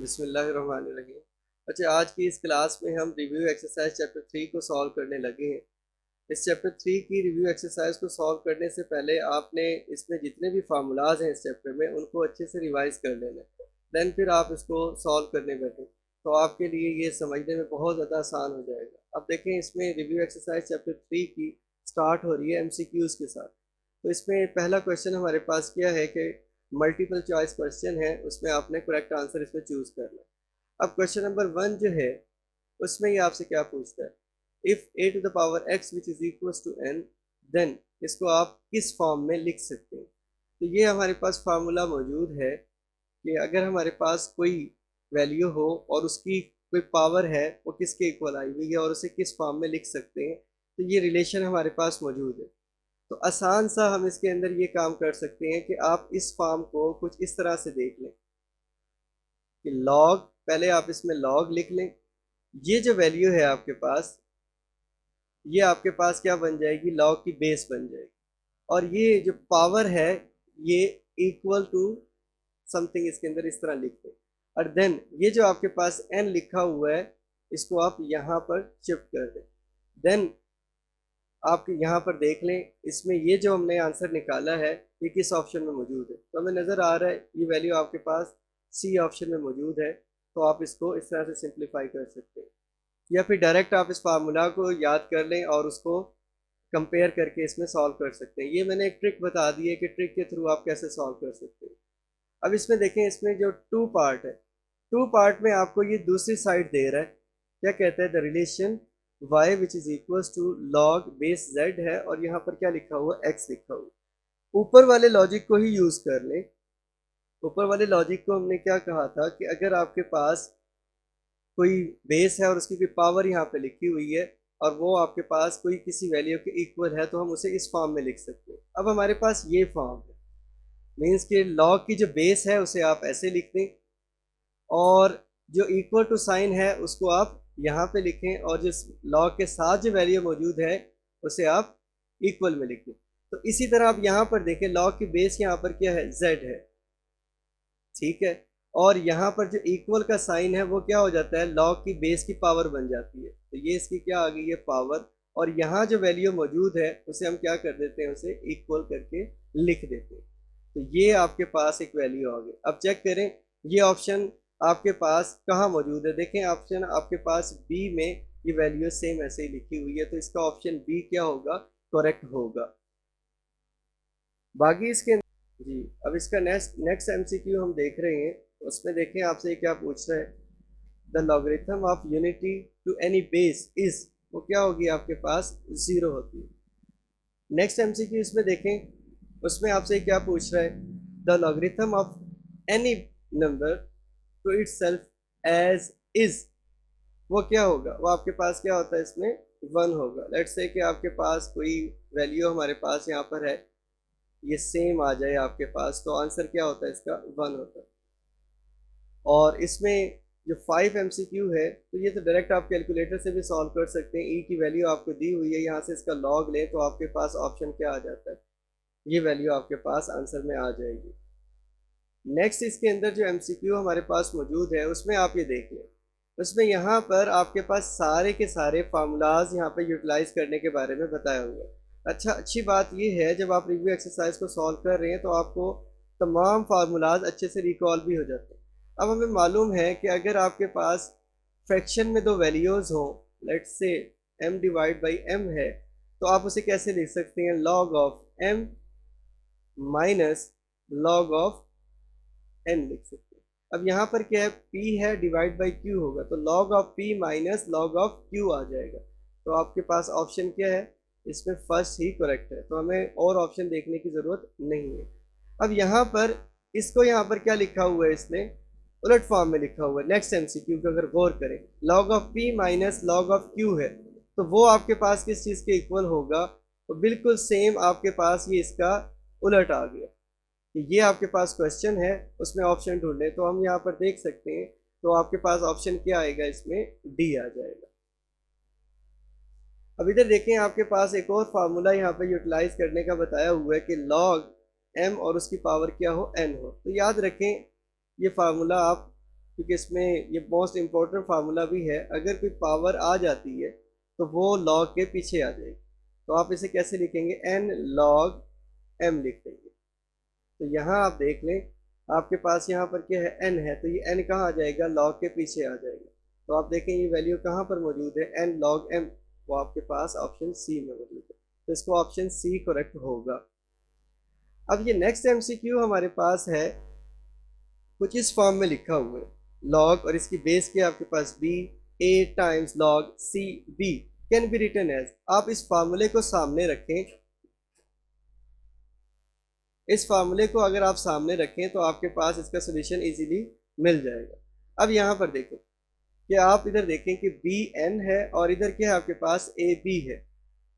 बिस्मिल्लाहिर्रहमानिर्रहीम। अच्छा, आज की इस क्लास में हम रिव्यू एक्सरसाइज चैप्टर 3 को सॉल्व करने लगे हैं। इस चैप्टर 3 की रिव्यू एक्सरसाइज को सॉल्व करने से पहले आपने इसमें जितने भी फार्मूलाज हैं इस चैप्टर में उनको अच्छे से रिवाइज कर लेना है। देन फिर आप इसको सॉल्व करने बैठें तो आपके लिए ये समझने में बहुत ज़्यादा आसान हो जाएगा। अब देखें, इसमें रिव्यू एक्सरसाइज चैप्टर 3 की स्टार्ट हो रही है MCQs के साथ। तो इसमें पहला क्वेश्चन हमारे पास क्या है कि मल्टीपल चॉइस क्वेश्चन है, उसमें आपने करेक्ट आंसर इसमें चूज करना है। अब क्वेश्चन नंबर 1 जो है उसमें ये आपसे क्या पूछता है, if a to the power x which is equal to n, then इसको आप किस फॉर्म में लिख सकते हैं। तो ये हमारे पास फार्मूला मौजूद है कि अगर हमारे पास कोई वैल्यू हो और उसकी कोई पावर है वो किसके इक्वल आई हुई है और उसे किस फॉर्म में लिख सकते हैं, तो ये रिलेशन हमारे पास मौजूद है। तो आसान सा हम इसके अंदर ये काम कर सकते हैं कि आप इस फॉर्म को कुछ इस तरह से देख लें कि लॉग, पहले आप इसमें लॉग लिख लें। ये जो वैल्यू है आपके पास, ये आपके पास क्या बन जाएगी, लॉग की बेस बन जाएगी। और ये जो पावर है ये इक्वल टू समथिंग इसके अंदर इस तरह लिख दें। और देन ये जो आपके पास n लिखा हुआ है इसको आप यहाँ पर शिफ्ट कर दें। देन आप यहाँ पर देख लें, इसमें ये जो हमने आंसर निकाला है ये किस ऑप्शन में मौजूद है। तो हमें नज़र आ रहा है ये वैल्यू आपके पास सी ऑप्शन में मौजूद है। तो आप इसको इस तरह से सिंप्लीफाई कर सकते हैं, या फिर डायरेक्ट आप इस फार्मूला को याद कर लें और उसको कंपेयर करके इसमें सॉल्व कर सकते हैं। ये मैंने एक ट्रिक बता दी है कि ट्रिक के थ्रू आप कैसे सॉल्व कर सकते हैं। अब इसमें देखें, इसमें जो टू पार्ट है, टू पार्ट में आपको ये दूसरी साइड दे रहा है। क्या कहता है, the relation y which is equal to log base z है और यहाँ पर क्या लिखा हुआ, x लिखा हुआ। ऊपर वाले लॉजिक को ही यूज कर लें। ऊपर वाले लॉजिक को हमने क्या कहा था कि अगर आपके पास कोई बेस है और उसकी कोई पावर यहाँ पे लिखी हुई है और वो आपके पास कोई किसी वैल्यू के इक्वल है, तो हम उसे इस फॉर्म में लिख सकते हैं। अब हमारे पास ये फॉर्म है, मीन्स कि लॉग की जो बेस है उसे आप ऐसे लिख दें और जो इक्वल टू साइन है उसको आप यहाँ पे लिखें और जिस लॉग के साथ जो वैल्यू मौजूद है उसे आप इक्वल में लिखें। तो इसी तरह आप यहाँ पर देखें, लॉग की बेस यहाँ पर क्या है, z है, ठीक है। और यहाँ पर जो इक्वल का साइन है वो क्या हो जाता है, लॉग की बेस की पावर बन जाती है। तो ये इसकी क्या आ गई है, पावर। और यहाँ जो वैल्यू मौजूद है उसे हम क्या कर देते हैं, उसे इक्वल करके लिख देते हैं। तो ये आपके पास एक वैल्यू आ गई। अब चेक करें ये ऑप्शन आपके पास कहाँ मौजूद है। देखें ऑप्शन आपके पास बी में ये वैल्यू सेम ऐसे ही लिखी हुई है, तो इसका ऑप्शन बी क्या होगा, करेक्ट होगा। बाकी इसके जी, अब इसका नेक्स्ट MCQ हम देख रहे हैं। उसमें देखें आपसे क्या पूछ रहा है, the logarithm of unity to any base is, वो क्या होगी आपके पास, 0 होती है। नेक्स्ट MCQ इसमें देखें, उसमें आपसे क्या पूछ रहा है, the logarithm of any number to itself as is, वो क्या होगा, वो आपके पास क्या होता है, इसमें 1 होगा। लेट्स से कि आपके पास कोई वैल्यू हमारे पास यहाँ पर है, ये सेम आ जाए आपके पास, तो आंसर क्या होता है इसका, 1 होता है। और इसमें जो 5 MCQ है तो ये तो डायरेक्ट आप कैलकुलेटर से भी सॉल्व कर सकते हैं। ई की वैल्यू आपको दी हुई है, यहाँ से इसका लॉग लें तो आपके पास ऑप्शन क्या आ जाता है, ये वैल्यू आपके पास आंसर में आ जाएगी। नेक्स्ट इसके अंदर जो MCQ हमारे पास मौजूद है उसमें आप ये देख लें, उसमें यहाँ पर आपके पास सारे के सारे फार्मूलाज यहाँ पर यूटिलाइज करने के बारे में बताया हुआ है। अच्छा, अच्छी बात यह है जब आप रिव्यू एक्सरसाइज को सॉल्व कर रहे हैं तो आपको तमाम फार्मूलाज अच्छे से रिकॉल भी हो जाते हैं। अब हमें मालूम है कि अगर आपके पास फ्रैक्शन में दो वैल्यूज़ हो, let's say m divide by m है, तो आप उसे कैसे लिख सकते हैं, log of m minus log of n लिख सकते हैं। अब यहाँ पर क्या है, p है डिवाइड बाई q होगा, तो log of p minus log of q आ जाएगा। तो आपके पास ऑप्शन क्या है, इसमें फर्स्ट ही करेक्ट है, तो हमें और ऑप्शन देखने की ज़रूरत नहीं है। अब यहाँ पर इसको यहाँ पर क्या लिखा हुआ है, इसने उलट फॉर्म में लिखा हुआ है। नेक्स्ट MCQ को अगर गौर करें, log of p minus log of q है, तो वो आपके पास किस चीज़ के इक्वल होगा, तो बिल्कुल सेम आपके पास ये इसका उलट आ गया। ये आपके पास क्वेश्चन है, उसमें ऑप्शन ढूंढें, तो हम यहाँ पर देख सकते हैं, तो आपके पास ऑप्शन क्या आएगा, इसमें डी आ जाएगा। अब इधर देखें, आपके पास एक और फार्मूला यहाँ पे यूटिलाइज करने का बताया हुआ है कि log m और उसकी पावर क्या हो, n हो। तो याद रखें ये फार्मूला आप क्योंकि इसमें ये मोस्ट इम्पोर्टेंट फार्मूला भी है। अगर कोई पावर आ जाती है तो वो लॉग के पीछे आ जाएगी। तो आप इसे कैसे लिखेंगे, एन लॉग एम लिख देंगे। तो यहाँ आप देख लें, आपके पास यहाँ पर क्या है, एन है, तो ये एन कहाँ आ जाएगा, लॉग के पीछे आ जाएगा। तो आप देखें ये वैल्यू कहाँ पर मौजूद है, एन लॉग एम, वो आपके पास ऑप्शन सी में मौजूद है। तो इसको ऑप्शन सी करेक्ट होगा। अब ये नेक्स्ट एमसीक्यू हमारे पास है, कुछ इस फॉर्म में लिखा हुआ है, लॉग और इसकी बेस के आपके पास B, A times log C B can be written as. आप इस फार्मूले को सामने रखें, इस फार्मूले को अगर आप सामने रखें तो आपके पास इसका सोल्यूशन इजीली मिल जाएगा। अब यहाँ पर देखें कि आप इधर देखें कि बी एन है और इधर क्या है आपके पास ए बी है।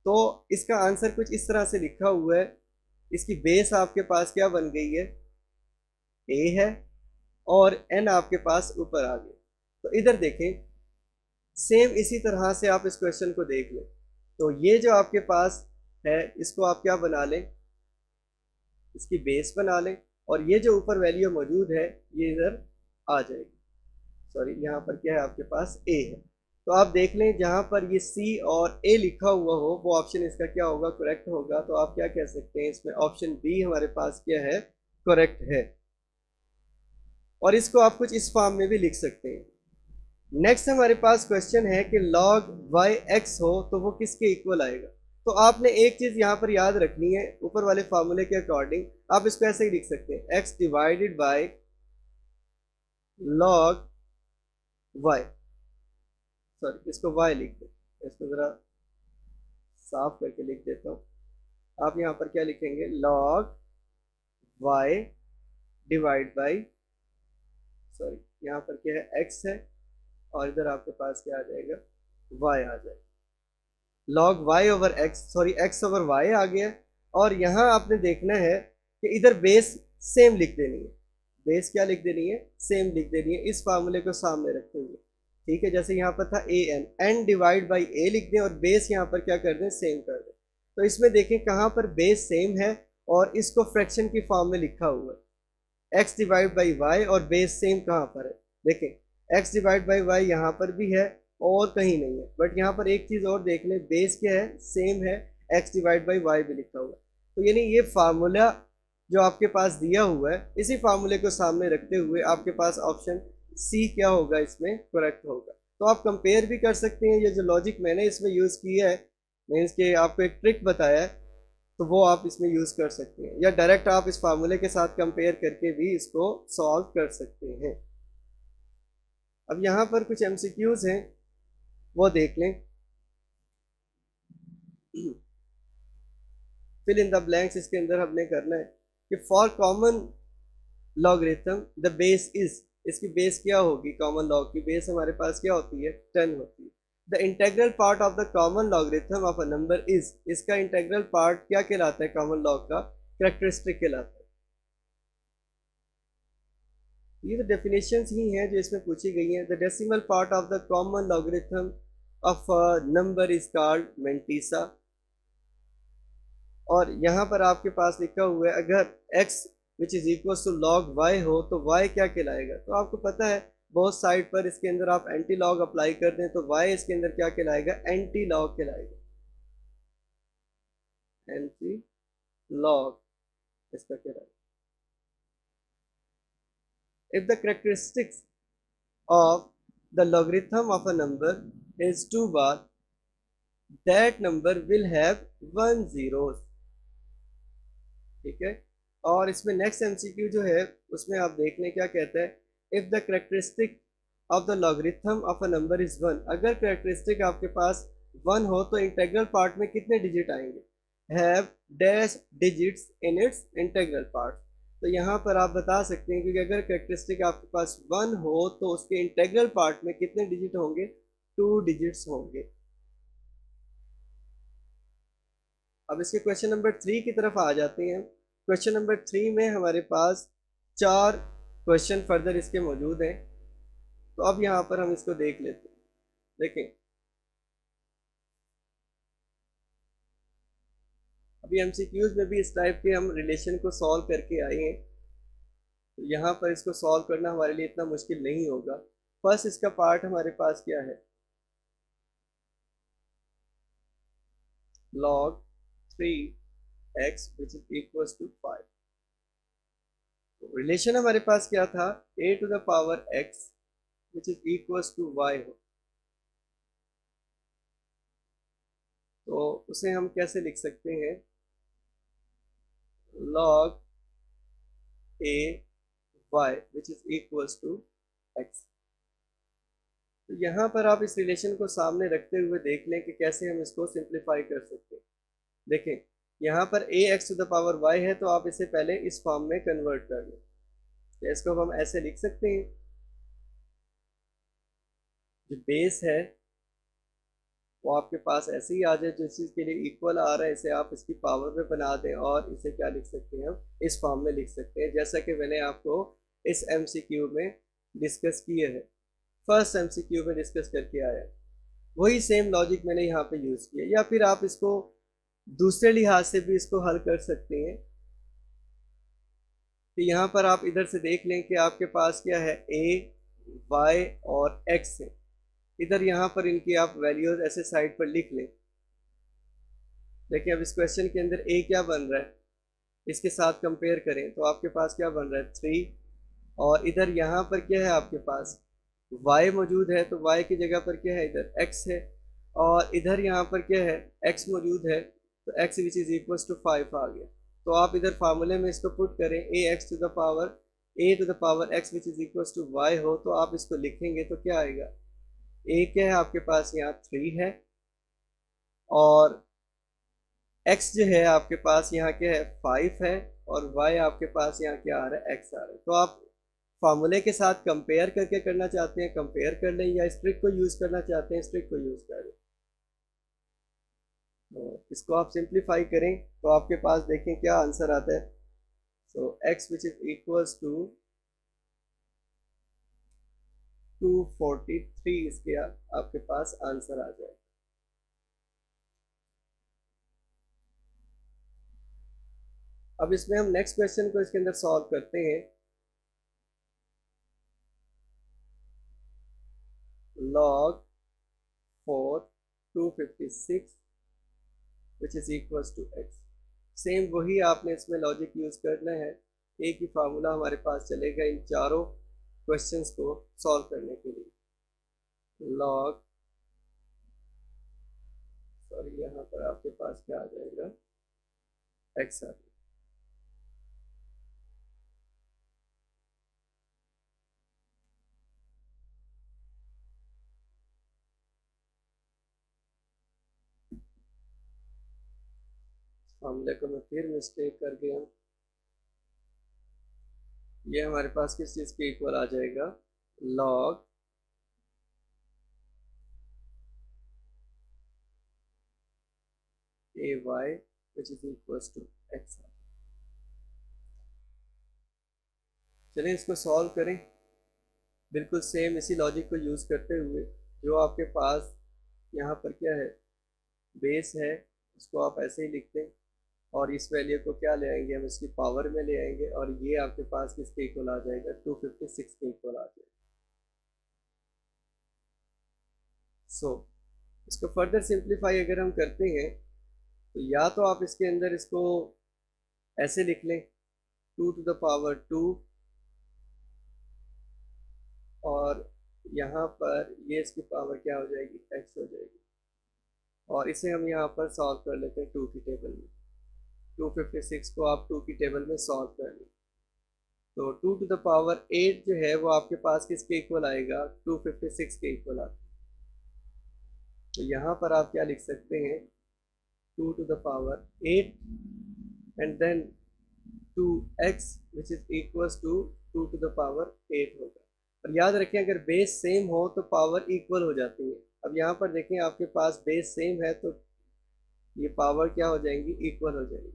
तो इसका आंसर कुछ इस तरह से लिखा हुआ है, इसकी बेस आपके पास क्या बन गई है, ए है, और एन आपके पास ऊपर आ गया। तो इधर देखें सेम इसी तरह से आप इस क्वेश्चन को देख लें। तो ये जो आपके पास है इसको आप क्या बना लें, इसकी बेस बना लें, और ये जो ऊपर वैल्यू मौजूद है ये इधर आ जाएगी। सॉरी, यहाँ पर क्या है आपके पास ए है। तो आप देख लें जहाँ पर ये सी और ए लिखा हुआ हो वो ऑप्शन इसका क्या होगा, करेक्ट होगा। तो आप क्या कह सकते हैं, इसमें ऑप्शन बी हमारे पास क्या है, करेक्ट है। और इसको आप कुछ इस फॉर्म में भी लिख सकते हैं। नेक्स्ट हमारे पास क्वेश्चन है कि log y x हो तो वो किसके इक्वल आएगा। तो आपने एक चीज यहाँ पर याद रखनी है, ऊपर वाले फार्मूले के अकॉर्डिंग आप इसको ऐसे ही लिख सकते हैं, x divided by log y, sorry इसको y लिख दे, इसको जरा साफ करके लिख देता हूँ। आप यहाँ पर क्या लिखेंगे, log y divide by, sorry यहाँ पर क्या है x है और इधर आपके पास क्या आ जाएगा, y आ जाएगा। log y over x, sorry x over y आ गया। और यहाँ आपने देखना है कि इधर बेस सेम लिख देनी है, बेस क्या लिख देनी है, सेम लिख देनी है, इस फार्मूले को सामने रखते हुए। ठीक है, जैसे यहाँ पर था A N, N divide by ए लिख दें और बेस यहाँ पर क्या कर दें, सेम कर दें। तो इसमें देखें कहाँ पर बेस सेम है और इसको फ्रैक्शन की फॉर्म में लिखा हुआ है, x डिवाइड बाई वाई, और बेस सेम कहाँ पर है, देखें x डिवाइड बाई वाई यहाँ पर भी है और कहीं नहीं है। बट यहाँ पर एक चीज़ और देख लें, बेस क्या है, सेम है, x डिवाइड बाई वाई भी लिखा हुआ है। तो यानी ये फार्मूला जो आपके पास दिया हुआ है, इसी फार्मूले को सामने रखते हुए आपके पास ऑप्शन सी क्या होगा, इसमें करेक्ट होगा। तो आप कंपेयर भी कर सकते हैं, ये जो लॉजिक मैंने इसमें यूज़ किया है, मीन्स के आपको एक ट्रिक बताया है, तो वो आप इसमें यूज़ कर सकते हैं, या डायरेक्ट आप इस फार्मूले के साथ कंपेयर करके भी इसको सॉल्व कर सकते हैं। अब यहाँ पर कुछ एमसीक्यूज हैं, वो देख लें। फिल इन द ब्लैंक्स, इसके अंदर हमने करना है कि for common logarithm the base is, इसकी बेस क्या होगी, कॉमन लॉग की बेस हमारे पास क्या होती है, 10 होती है। The integral part of the common logarithm of a number is, इसका इंटेग्रल पार्ट क्या कहलाता है, कॉमन लॉग का कैरेक्टरिस्टिक कहलाता है। ये तो डेफिनेशंस ही हैं जो इसमें पूछी गई हैं। The decimal part of the common logarithm of a number is called mantissa. और यहाँ पर आपके पास लिखा हुआ है अगर x which is equal to log y हो तो y क्या कहलाएगा। तो आपको पता है बहुत साइड पर इसके अंदर आप एंटी लॉग अप्लाई कर दें तो y इसके अंदर क्या कहलाएगा, एंटी लॉग कहलाएगा, एंटी लॉग इसका कहलाएगा। If the characteristics of the logarithm of a number is 2 bar, that number will have 1 zeros। ठीक है, और इसमें नेक्स्ट एमसीक्यू जो है उसमें आप देख लें क्या कहता है, if the characteristic of the logarithm of a number is 1, अगर कैरेक्टरिस्टिक आपके पास 1 हो तो इंटेग्रल पार्ट में कितने डिजिट आएंगे, have dash digits in its integral part. तो यहाँ पर आप बता सकते हैं क्योंकि अगर कैरेक्टरिस्टिक आपके पास 1 हो तो उसके इंटेग्रल पार्ट में कितने डिजिट होंगे, 2 डिजिट्स होंगे। अब इसके क्वेश्चन नंबर 3 की तरफ आ जाते हैं। क्वेश्चन नंबर 3 में हमारे पास 4 क्वेश्चन फर्दर इसके मौजूद हैं। तो अब यहाँ पर हम इसको देख लेते हैं। देखें अभी एमसीक्यूज में भी इस टाइप के हम रिलेशन को सॉल्व करके आए हैं। तो यहाँ पर इसको सॉल्व करना हमारे लिए इतना मुश्किल नहीं होगा। फर्स्ट इसका पार्ट हमारे पास क्या है, log 3x which is equals to 5। तो रिलेशन हमारे पास क्या था, a to the power x which is equals to y हो, तो उसे हम कैसे लिख सकते हैं, log a y which is equals to x। तो यहाँ पर आप इस रिलेशन को सामने रखते हुए देख लें कि कैसे हम इसको सिंप्लीफाई कर सकते हैं। देखें यहाँ पर a x to the power y है, तो आप इसे पहले इस फॉर्म में कन्वर्ट कर लें। तो इसको हम ऐसे लिख सकते हैं, जो बेस है वो आपके पास ऐसे ही आ जाए, जो चीज़ के लिए इक्वल आ रहा है इसे आप इसकी पावर में बना दें और इसे क्या लिख सकते हैं, हम इस फॉर्म में लिख सकते हैं, जैसा कि मैंने आपको इस MCQ में डिस्कस किया है, फर्स्ट MCQ में डिस्कस करके आया। वही सेम लॉजिक मैंने यहाँ पे यूज़ किया, या फिर आप इसको दूसरे लिहाज से भी इसको हल कर सकते हैं कि यहाँ पर आप इधर से देख लें कि आपके पास क्या है, a y और x है। इधर यहाँ पर इनकी आप वैल्यूज ऐसे साइड पर लिख लें। देखिए अब इस क्वेश्चन के अंदर a क्या बन रहा है, इसके साथ कंपेयर करें तो आपके पास क्या बन रहा है 3, और इधर यहाँ पर क्या है आपके पास y मौजूद है, तो y की जगह पर क्या है इधर x है, और इधर यहाँ पर क्या है x मौजूद है, तो x which is equal to 5 आ गया। तो आप इधर फार्मूले में इसको पुट करें, a to the power x which is equal to y हो, तो आप इसको लिखेंगे तो क्या आएगा, a क्या है आपके पास यहाँ 3 है, और x जो है आपके पास यहाँ क्या है 5 है, और y आपके पास यहाँ क्या आ रहा है x आ रहा है। तो आप फार्मूले के साथ कंपेयर करके करना चाहते हैं कंपेयर कर लें, या स्ट्रिक को यूज़ करना चाहते हैं स्ट्रिक को यूज़ कर लें। तो इसको आप सिंप्लीफाई करें तो आपके पास देखें क्या आंसर आता है। So x which is equals to 243 इसके आपके पास आंसर आ जाए। अब इसमें हम नेक्स्ट क्वेश्चन को इसके अंदर सॉल्व करते हैं। log 4 256 which is equals to x। Same वही आपने इसमें लॉजिक यूज करना है, एक ही फार्मूला हमारे पास चलेगा इन चारों क्वेश्चंस को सॉल्व करने के लिए। log सॉरी यहाँ पर आपके पास क्या आ जाएगा x आ जाएगा। फार्मूले को मैं फिर मिस्टेक कर गया हूँ, ये हमारे पास किस चीज़ के इक्वल आ जाएगा, log ay which is equals to x। चलिए इसको सॉल्व करें बिल्कुल सेम इसी लॉजिक को यूज़ करते हुए। जो आपके पास यहाँ पर क्या है बेस है, उसको आप ऐसे ही लिखते हैं, और इस वैल्यू को क्या ले आएंगे हम इसकी पावर में ले आएंगे, और ये आपके पास किसके इक्वल आ जाएगा 256 के इक्वल आ जाएगा। सो इसको फर्दर सिंप्लीफाई अगर हम करते हैं तो या तो आप इसके अंदर इसको ऐसे लिख लें 2 टू द पावर 2, और यहाँ पर ये इसकी पावर क्या हो जाएगी x हो जाएगी, और इसे हम यहाँ पर सॉल्व कर लेते हैं 2 की टेबल में। 256 को आप 2 की टेबल में सॉल्व कर लें तो 2 टू द पावर 8 जो है वो आपके पास किसके इक्वल आएगा 256 के इक्वल आता है। तो यहाँ पर आप क्या लिख सकते हैं 2 to the power 8 and then 2x which is equals to 2 to the power 8 होगा। और याद रखें अगर बेस सेम हो तो पावर इक्वल हो जाती है। अब यहाँ पर देखें आपके पास बेस सेम है तो ये पावर क्या हो जाएंगी इक्वल हो जाएंगी,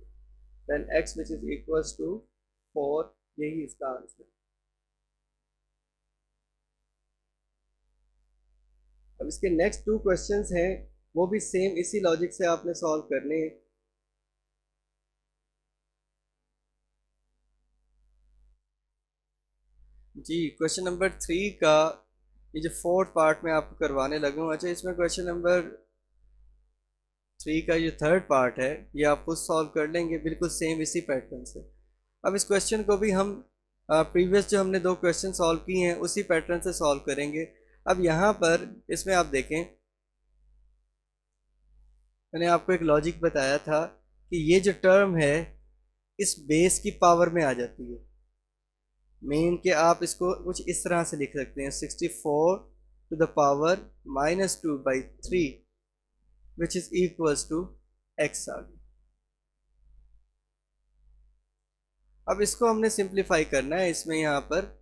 then x which is equals to 4, यही इसका आंसर। अब इसके नेक्स्ट 2 क्वेश्चंस हैं वो भी सेम इसी लॉजिक से आपने सॉल्व करने हैं। जी, क्वेश्चन नंबर 3 का ये जो फोर्थ पार्ट में आपको करवाने लगा हूँ। अच्छा, इसमें क्वेश्चन नंबर 3 का जो थर्ड पार्ट है ये आप खुद सॉल्व कर लेंगे बिल्कुल सेम इसी पैटर्न से। अब इस क्वेश्चन को भी हम प्रीवियस जो हमने 2 क्वेश्चन सॉल्व किए हैं उसी पैटर्न से सॉल्व करेंगे। अब यहाँ पर इसमें आप देखें, मैंने आपको एक लॉजिक बताया था कि ये जो टर्म है इस बेस की पावर में आ जाती है। मेन के आप इसको कुछ इस तरह से लिख सकते हैं, 64 to the power -2/3 which is equals to x आ गई। अब इसको हमने सिंप्लीफाई करना है इसमें यहाँ पर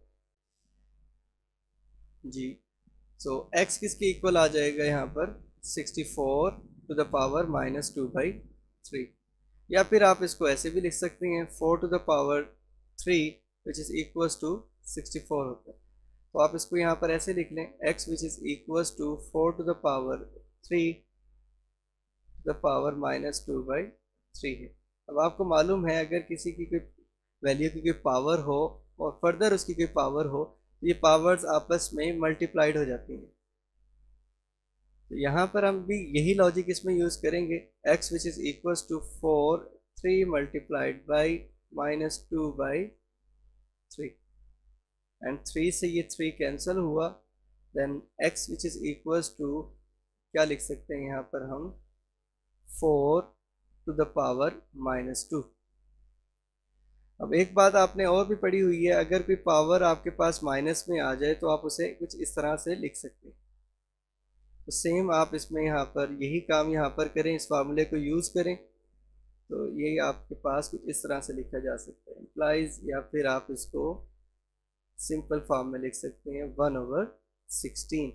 जी। सो x किसके इक्वल आ जाएगा यहाँ पर 64 टू द पावर -2/3, या फिर आप इसको ऐसे भी लिख सकते हैं 4 to the power 3 which is equals to 64 होता है। तो आप इसको यहाँ पर ऐसे लिख लें, x which is equals to 4 to the power 3 to the power -2/3 है। अब आपको मालूम है अगर किसी की कोई वैल्यू की कोई पावर हो और फर्दर उसकी कोई पावर हो तो ये पावर्स आपस में मल्टीप्लाइड हो जाती हैं। तो यहाँ पर हम भी यही लॉजिक इसमें यूज करेंगे, x which is equals to 4 3 multiplied by -2/3 and 3 से ये 3 कैंसिल हुआ, then x which is equals to क्या लिख सकते हैं यहाँ पर हम 4 टू द पावर -2। अब एक बात आपने और भी पढ़ी हुई है, अगर कोई पावर आपके पास माइनस में आ जाए तो आप उसे कुछ इस तरह से लिख सकते हैं। तो सेम आप इसमें यहाँ पर यही काम यहाँ पर करें, इस फार्मूले को यूज़ करें तो यही आपके पास कुछ इस तरह से लिखा जा सकता है इम्प्लाइज, या फिर आप इसको सिंपल फॉर्म में लिख सकते हैं 1/16।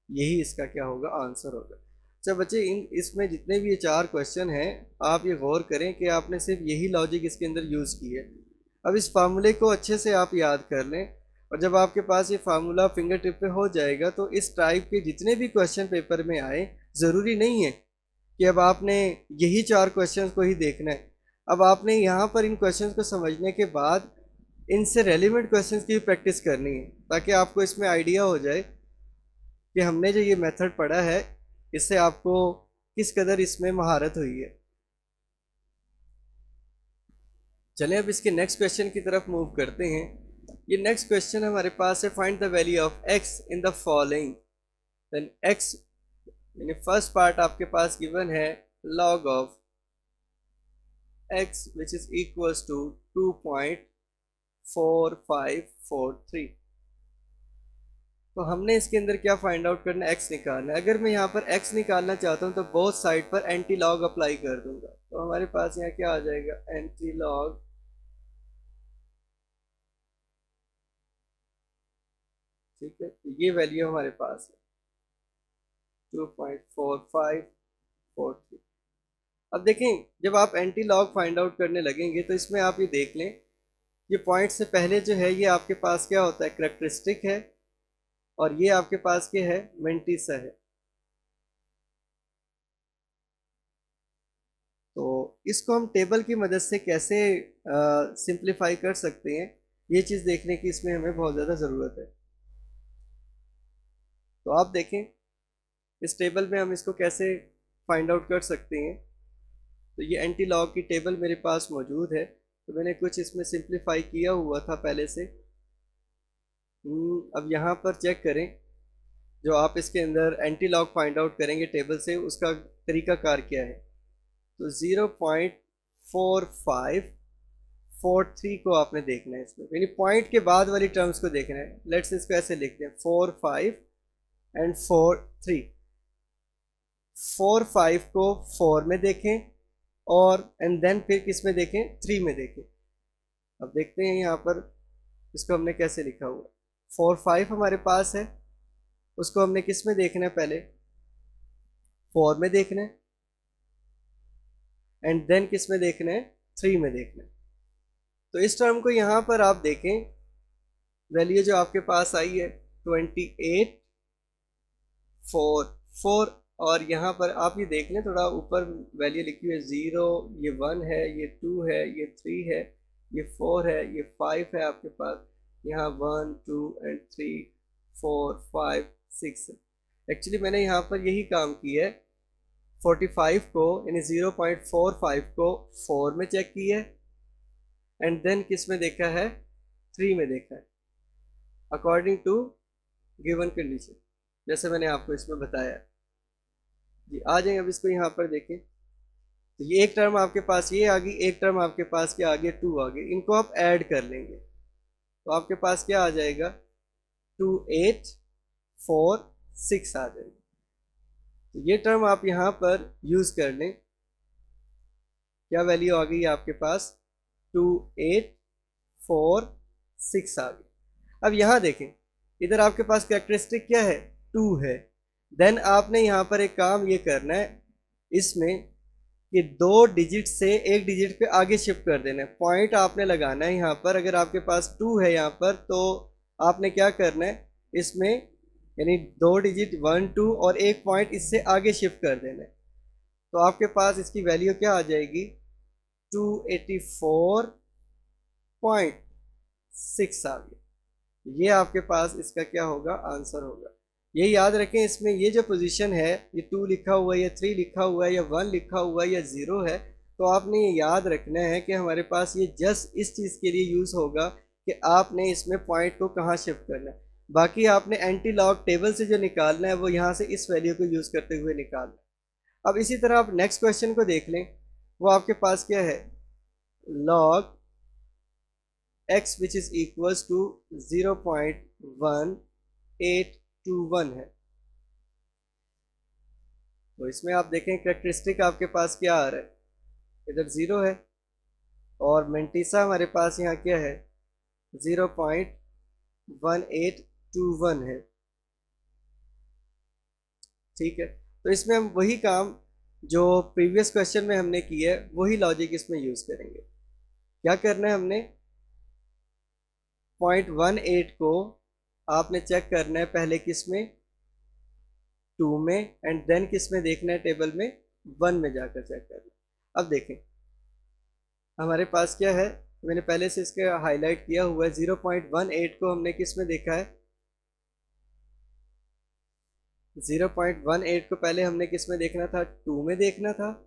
यही इसका क्या होगा, आंसर होगा। अच्छा बच्चे, इसमें जितने भी ये 4 क्वेश्चन हैं आप ये गौर करें कि आपने सिर्फ यही लॉजिक इसके अंदर यूज़ की है। अब इस फार्मूले को अच्छे से आप याद कर लें और जब आपके पास ये फार्मूला फिंगर टिप पे हो जाएगा तो इस टाइप के जितने भी क्वेश्चन पेपर में आए, ज़रूरी नहीं है कि अब आपने यही 4 क्वेश्चन को ही देखना है। अब आपने यहाँ पर इन क्वेश्चन को समझने के बाद इनसे रेलिवेंट क्वेश्चन की प्रैक्टिस करनी है ताकि आपको इसमें आइडिया हो जाए कि हमने जो ये मेथड पढ़ा है इससे आपको किस कदर इसमें महारत हुई है। चलें अब इसके नेक्स्ट क्वेश्चन की तरफ मूव करते हैं। ये नेक्स्ट क्वेश्चन हमारे पास है, find the value of x in the following. Then x यानी फर्स्ट पार्ट आपके पास गिवन है log of x which is equals to 2.4543। तो हमने इसके अंदर क्या फाइंड आउट करना है, x निकालना है। अगर मैं यहाँ पर x निकालना चाहता हूँ तो बोथ साइड पर एंटी लॉग अप्लाई कर दूंगा, तो हमारे पास यहाँ क्या आ जाएगा, एंटी लॉग ठीक है। तो ये वैल्यू हमारे पास है 2.4543। अब देखें, जब आप एंटी लॉग फाइंड आउट करने लगेंगे तो इसमें आप ये देख लें, ये पॉइंट से पहले जो है ये आपके पास क्या होता है, कैरेक्टरिस्टिक है, और ये आपके पास क्या है, मेंटिसा है। तो इसको हम टेबल की मदद से कैसे सिंप्लीफाई कर सकते हैं, ये चीज़ देखने की इसमें हमें बहुत ज़्यादा ज़रूरत है। तो आप देखें इस टेबल में हम इसको कैसे फाइंड आउट कर सकते हैं। तो ये एंटी लॉग की टेबल मेरे पास मौजूद है, तो मैंने कुछ इसमें सिंप्लीफाई किया हुआ था पहले से। अब यहाँ पर चेक करें, जो आप इसके अंदर एंटी लॉग फाइंड आउट करेंगे टेबल से, उसका तरीकाकार क्या है। तो 0.4543 को आपने देखना है इसमें, यानी पॉइंट के बाद वाली टर्म्स को देखना है। लेट्स इसको ऐसे लिखते हैं 4 5 एंड 4 3। 4 5 को 4 में देखें और एंड देन फिर किस में देखें, 3 में देखें। अब देखते हैं यहाँ पर इसको हमने कैसे लिखा हुआ। 4 5 हमारे पास है, उसको हमने किस में देखना है, पहले 4 में देखना है एंड देन किस में देखना है, 3 में देखना है। तो इस टर्म को यहाँ पर आप देखें, वैल्यू जो आपके पास आई है 28 4 4, और यहाँ पर आप ये देख लें थोड़ा ऊपर वैल्यू लिखी हुई है 0, ये 1 है, ये 2 है, ये 3 है, ये 4 है, ये 5 है आपके पास, यहाँ 1 2 एंड 3 4 5 6। एक्चुअली मैंने यहाँ पर यही काम किया है, 45 को यानी 0.45 को 4 में चेक किया है एंड देन किस में देखा है, 3 में देखा है अकॉर्डिंग टू गिवन कंडीशन, जैसे मैंने आपको इसमें बताया जी। आ जाएंगे अब इसको यहाँ पर देखें, तो ये एक टर्म आपके पास ये आ गई, एक टर्म आपके पास क्या आ गया, 2 आ गई, इनको आप ऐड कर लेंगे तो आपके पास क्या आ जाएगा, 2 8 4 6 आ जाएगा। तो ये टर्म आप यहाँ पर यूज कर लें, क्या वैल्यू आ गई आपके पास, 2 8 4 6 आ गई। अब यहाँ देखें, इधर आपके पास कैरेक्टरिस्टिक क्या है, 2 है। देन आपने यहाँ पर एक काम ये करना है इसमें कि 2 डिजिट से 1 डिजिट पे आगे शिफ्ट कर देना है, पॉइंट आपने लगाना है यहाँ पर। अगर आपके पास 2 है यहाँ पर तो आपने क्या करना है इसमें, यानी 2 डिजिट 1 2 और एक पॉइंट इससे आगे शिफ्ट कर देना है, तो आपके पास इसकी वैल्यू क्या आ जाएगी, 284.6 आ गई। ये आपके पास इसका क्या होगा, आंसर होगा। ये याद रखें, इसमें ये जो पोजीशन है, ये 2 लिखा हुआ है या 3 लिखा हुआ है या 1 लिखा हुआ है या 0 है, तो आपने ये याद रखना है कि हमारे पास ये जस्ट इस चीज़ के लिए यूज़ होगा कि आपने इसमें पॉइंट को कहाँ शिफ्ट करना है। बाकी आपने एंटी लॉग टेबल से जो निकालना है वो यहाँ से इस वैल्यू को यूज़ करते हुए निकालना है। अब इसी तरह आप नेक्स्ट क्वेश्चन को देख लें, वो आपके पास क्या है, log x which is equals to 0.1821 है। तो इसमें आप देखें कैरेक्टरिस्टिक आपके पास क्या आ रहा है, इधर 0 है और मेंटिसा हमारे पास यहाँ क्या है, 0.1821 है। ठीक है, तो इसमें हम वही काम जो प्रीवियस क्वेश्चन में हमने किया है वही लॉजिक इसमें यूज करेंगे। क्या करना है, हमने 0.18 को आपने चेक करना है पहले किस में, 2 में, एंड देन किस में देखना है, टेबल में 1 में जाकर चेक करना है। अब देखें हमारे पास क्या है, मैंने पहले से इसके हाईलाइट किया हुआ है, 0.18 को हमने किस में देखा है, 0.18 को पहले हमने किस में देखना था, 2 में देखना था,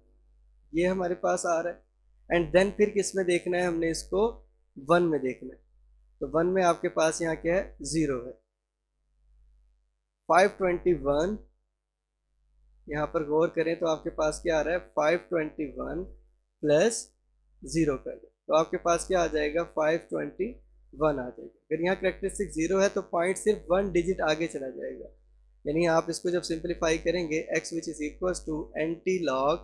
ये हमारे पास आ रहा है। एंड देन फिर किस में देखना है, हमने इसको 1 में देखना है, तो 1 में आपके पास यहाँ क्या है, 0 है। 521 यहाँ पर गौर करें तो आपके पास क्या आ रहा है, 521 प्लस 0 कर दे तो आपके पास क्या आ जाएगा, 521 आ जाएगा। अगर यहाँ करेक्टरिस्टिक 0 है तो पॉइंट सिर्फ 1 डिजिट आगे चला जाएगा, यानी आप इसको जब सिंप्लीफाई करेंगे, x which is equal to anti log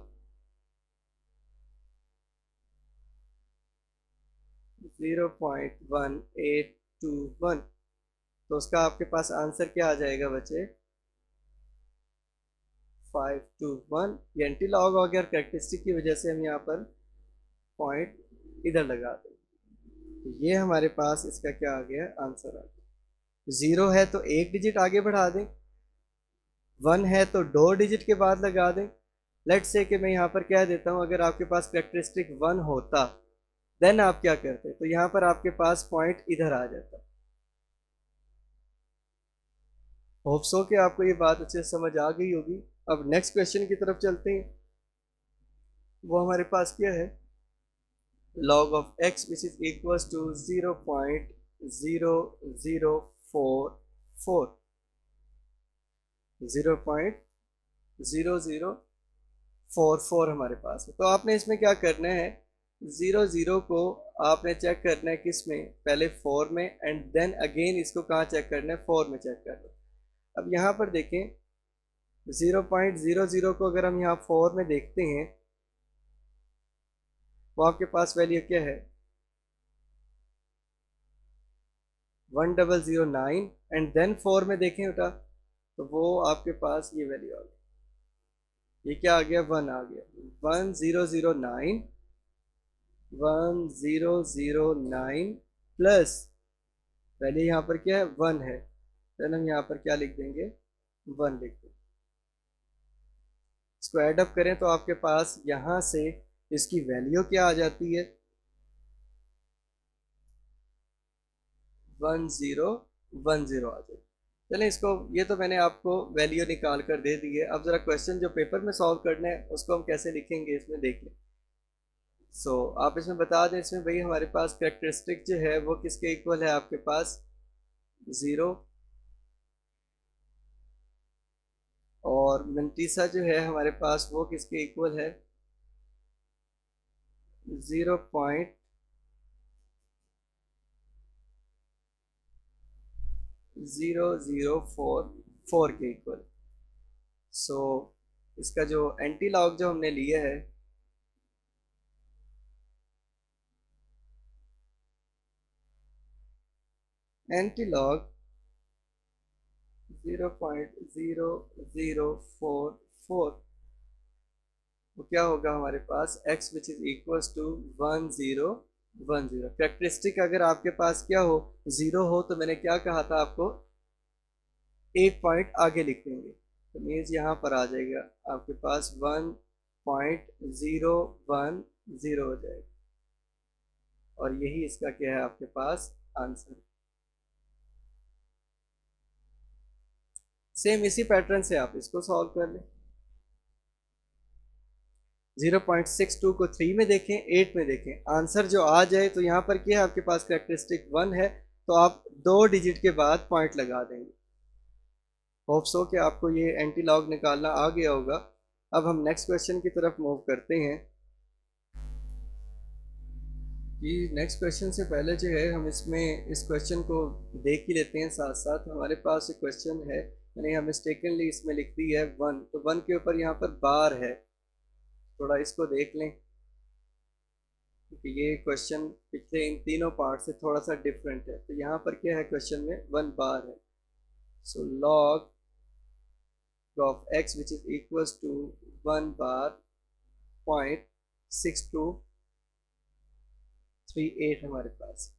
0.1821, तो उसका आपके पास आंसर क्या आ जाएगा बच्चे, 521। ये एंटी लॉग हो गया, कैरेक्टरिस्टिक की वजह से हम यहाँ पर पॉइंट इधर लगा दें, तो ये हमारे पास इसका क्या आ गया, आंसर आ गया। 0 है तो 1 डिजिट आगे बढ़ा दें, 1 है तो 2 डिजिट के बाद लगा दें। लेट्स से कि मैं यहाँ पर कह देता हूँ, अगर आपके पास कैरेक्टरिस्टिक 1 होता देन आप क्या करते, तो यहाँ पर आपके पास पॉइंट इधर आ जाता। होप सो कि आपको ये बात अच्छे से समझ आ गई होगी। अब नेक्स्ट क्वेश्चन की तरफ चलते हैं, वो हमारे पास क्या है, log of x which is equals to 0.0044, 0.0044 हमारे पास है। तो आपने इसमें क्या करना है, 0 को आपने चेक करना है किस में, पहले 4 में, एंड देन अगेन इसको कहाँ चेक करना है, 4 में चेक करना है। अब यहाँ पर देखें 0.00 को अगर हम यहाँ 4 में देखते हैं वो आपके पास वैल्यू क्या है, 1009, एंड देन 4 में देखें बेटा तो वो आपके पास ये वैल्यू आ गई, ये क्या आ गया, 1 आ गया, 1009 प्लस वैल्यू यहाँ पर क्या है, 1 है, देन हम यहाँ पर क्या लिख देंगे, 1 लिख देंगे। इसको ऐड अप करें तो आपके पास यहाँ से इसकी वैल्यू क्या आ जाती है, 1010 आ जाए। चलें इसको, ये तो मैंने आपको वैल्यू निकाल कर दे दी है। अब ज़रा क्वेश्चन जो पेपर में सॉल्व करना है उसको हम कैसे लिखेंगे इसमें देख लें। आप इसमें बता दें, इसमें भाई हमारे पास कैरेक्टरिस्टिक जो है वो किसके इक्वल है, आपके पास 0, और मंतीसा जो है हमारे पास वो किसके इक्वल है, 0.0044 के इक्वल। सो इसका जो एंटी लॉग जो हमने लिया है, एंटी लॉग 0.0044, वो क्या होगा हमारे पास, x which is equals to 1010। Characteristic अगर आपके पास क्या हो, 0 हो, तो मैंने क्या कहा था आपको, एक पॉइंट आगे लिख देंगे, तो मीन्स यहाँ पर आ जाएगा आपके पास 1.010 हो जाएगा, और यही इसका क्या है आपके पास आंसर। सेम इसी पैटर्न से आप इसको सॉल्व कर लें। 0.62 को 3 में देखें, 8 में देखें, आंसर जो आ जाए तो यहाँ पर क्या है आपके पास कैरेक्टरिस्टिक 1 है, तो आप 2 डिजिट के बाद पॉइंट लगा देंगे। होप सो कि आपको ये एंटी लॉग निकालना आ गया होगा। अब हम नेक्स्ट क्वेश्चन की तरफ मूव करते हैं। कि नेक्स्ट क्वेश्चन से पहले जो है हम इसमें इस क्वेश्चन को देख ही लेते हैं साथ साथ। हमारे पास एक क्वेश्चन है, मैंने यहाँ मिस्टेकनली इसमें लिख दी है 1, तो 1 के ऊपर यहाँ पर बार है, थोड़ा इसको देख लें क्योंकि ये क्वेश्चन पिछले इन तीनों पार्ट से थोड़ा सा डिफरेंट है। तो यहाँ पर क्या है, क्वेश्चन में 1 बार है। So log of x which is equals to 1 bar 0.6238 हमारे पास।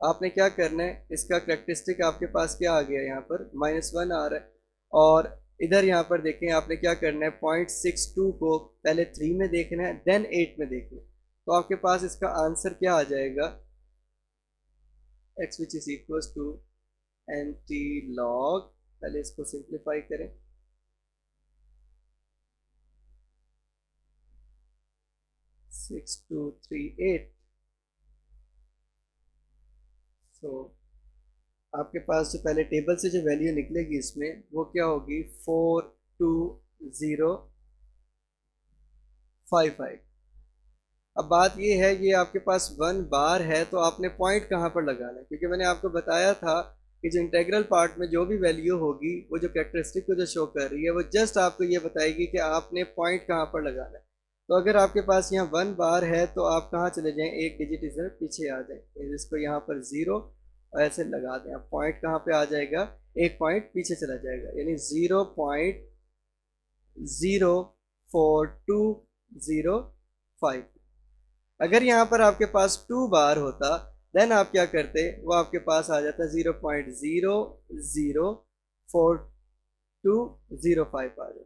आपने क्या करना है, इसका कैरेक्टरिस्टिक आपके पास क्या आ गया, यहाँ पर -1 आ रहा है, और इधर यहाँ पर देखें आपने क्या करना है, 0.62 को पहले 3 में देखना है, देन 8 में देखना है, तो आपके पास इसका आंसर क्या आ जाएगा, x which is equals to anti log, पहले इसको सिंप्लीफाई करें, सिक्स टू थ्री एट। आपके पास जो पहले टेबल से जो वैल्यू निकलेगी इसमें वो क्या होगी, 42055। अब बात ये है, ये आपके पास 1 बार है, तो आपने पॉइंट कहाँ पर लगाना है, क्योंकि मैंने आपको बताया था कि जो इंटेग्रल पार्ट में जो भी वैल्यू होगी वो जो कैरेक्टरिस्टिक को जो शो कर रही है वो जस्ट आपको ये बताएगी कि आपने पॉइंट कहाँ पर लगाना है। तो अगर आपके पास यहाँ 1 बार है तो आप कहाँ चले जाएं, एक डिजिट इधर पीछे आ जाए, इसको यहाँ पर 0 ऐसे लगा दें, आप पॉइंट कहाँ पे आ जाएगा, एक पॉइंट पीछे चला जाएगा, यानी 0.04205। अगर यहाँ पर आपके पास 2 बार होता देन आप क्या करते, वो आपके पास आ जाता 0.0042205 आ जाता।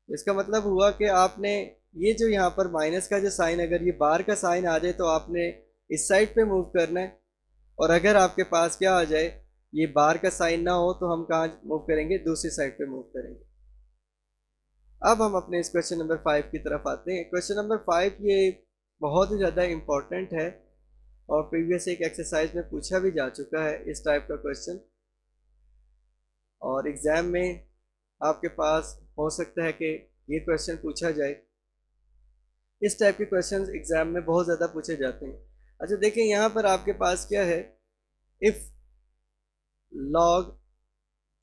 इसका मतलब हुआ कि आपने ये जो यहाँ पर माइनस का जो साइन, अगर ये बार का साइन आ जाए तो आपने इस साइड पे मूव करना है, और अगर आपके पास क्या आ जाए, ये बार का साइन ना हो, तो हम कहाँ मूव करेंगे, दूसरी साइड पे मूव करेंगे। अब हम अपने इस क्वेश्चन नंबर 5 की तरफ आते हैं। क्वेश्चन नंबर 5 ये बहुत ही ज़्यादा इम्पोर्टेंट है और प्रीवियस एक एक्सरसाइज में पूछा भी जा चुका है इस टाइप का क्वेश्चन, और एग्ज़ाम में आपके पास हो सकता है कि ये क्वेश्चन पूछा जाए। इस टाइप के क्वेश्चंस एग्ज़ाम में बहुत ज़्यादा पूछे जाते हैं। अच्छा देखें, यहाँ पर आपके पास क्या है, if log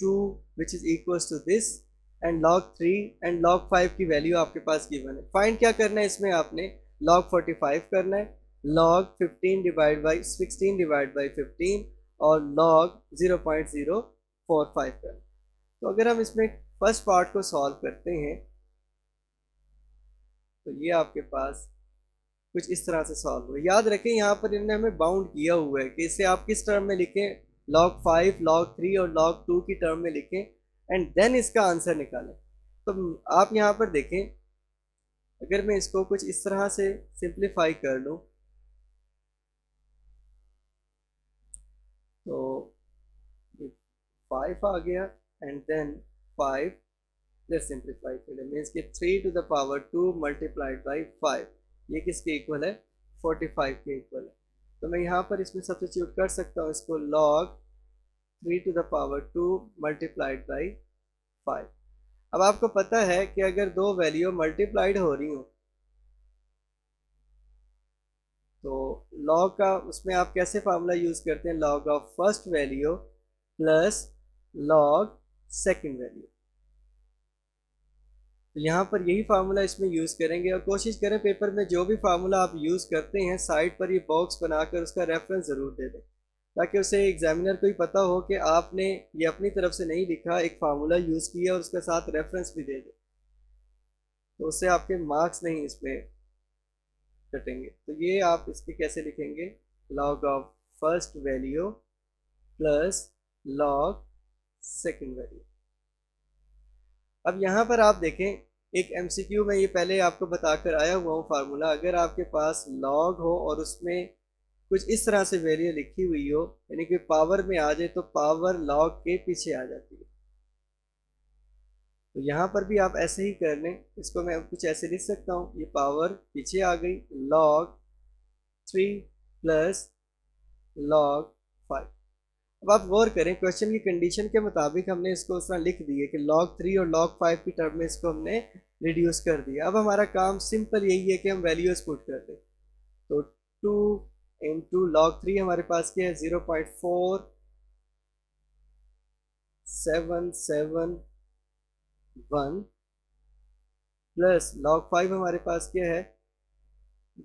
2 which is equals to this and log 3 and log 5 की वैल्यू आपके पास गिवन है। फाइंड क्या करना है, इसमें आपने log 45 करना है, log 15 divide by 16 divide by 15 और log 0.045 करना है। तो अगर हम इसमें फर्स्ट पार्ट को सॉल्व करते हैं तो ये आपके पास कुछ इस तरह से सॉल्व हो। याद रखें यहाँ पर इन्होंने हमें बाउंड किया हुआ है कि इसे आप किस टर्म में लिखें, log 5, log 3 और log 2 की टर्म में लिखें एंड देन इसका आंसर निकालें। तो आप यहाँ पर देखें, अगर मैं इसको कुछ इस तरह से सिंप्लीफाई कर लूँ, तो 5 आ गया एंड देन 5, लेट्स सिंप्लीफाई करें, मीन्स कि 3 to the power 2 multiplied by 5, ये किसके इक्वल है, 45 के इक्वल है। तो मैं यहाँ पर इसमें सब्स्टिट्यूट कर सकता हूँ इसको, log 3 to the power 2 multiplied by 5। अब आपको पता है कि अगर दो वैल्यू मल्टीप्लाइड हो रही हो तो log का, उसमें आप कैसे फार्मूला यूज करते हैं, log of first value plus log second value. तो यहाँ पर यही फार्मूला इसमें यूज करेंगे और कोशिश करें पेपर में जो भी फार्मूला आप यूज करते हैं साइड पर ये बॉक्स बनाकर उसका रेफरेंस जरूर दे दें, ताकि उसे एग्जामिनर को ही पता हो कि आपने ये अपनी तरफ से नहीं लिखा, एक फार्मूला यूज किया और उसके साथ रेफरेंस भी दे दे, तो उससे आपके मार्क्स नहीं इसमें कटेंगे। तो ये आप इसके कैसे लिखेंगे, log of first value plus log second value. अब यहाँ पर आप देखें, एक एमसीक्यू में ये पहले आपको बताकर आया हुआ हूँ फार्मूला, अगर आपके पास log हो और उसमें कुछ इस तरह से वैल्यू लिखी हुई हो, यानी कि पावर में आ जाए, तो पावर log के पीछे आ जाती है। तो यहाँ पर भी आप ऐसे ही कर लें, इसको मैं कुछ ऐसे लिख सकता हूँ, ये पावर पीछे आ गई, log 3 प्लस log 5। अब आप गौर करें, क्वेश्चन की कंडीशन के मुताबिक हमने इसको उस तरह लिख दिए कि log 3 और log 5 की टर्म में इसको हमने रिड्यूस कर दिया। अब हमारा काम सिंपल यही है कि हम वैल्यूज पुट कर दें। तो 2 इंटू log 3 हमारे पास क्या है, 0.4771 प्लस log 5 हमारे पास क्या है,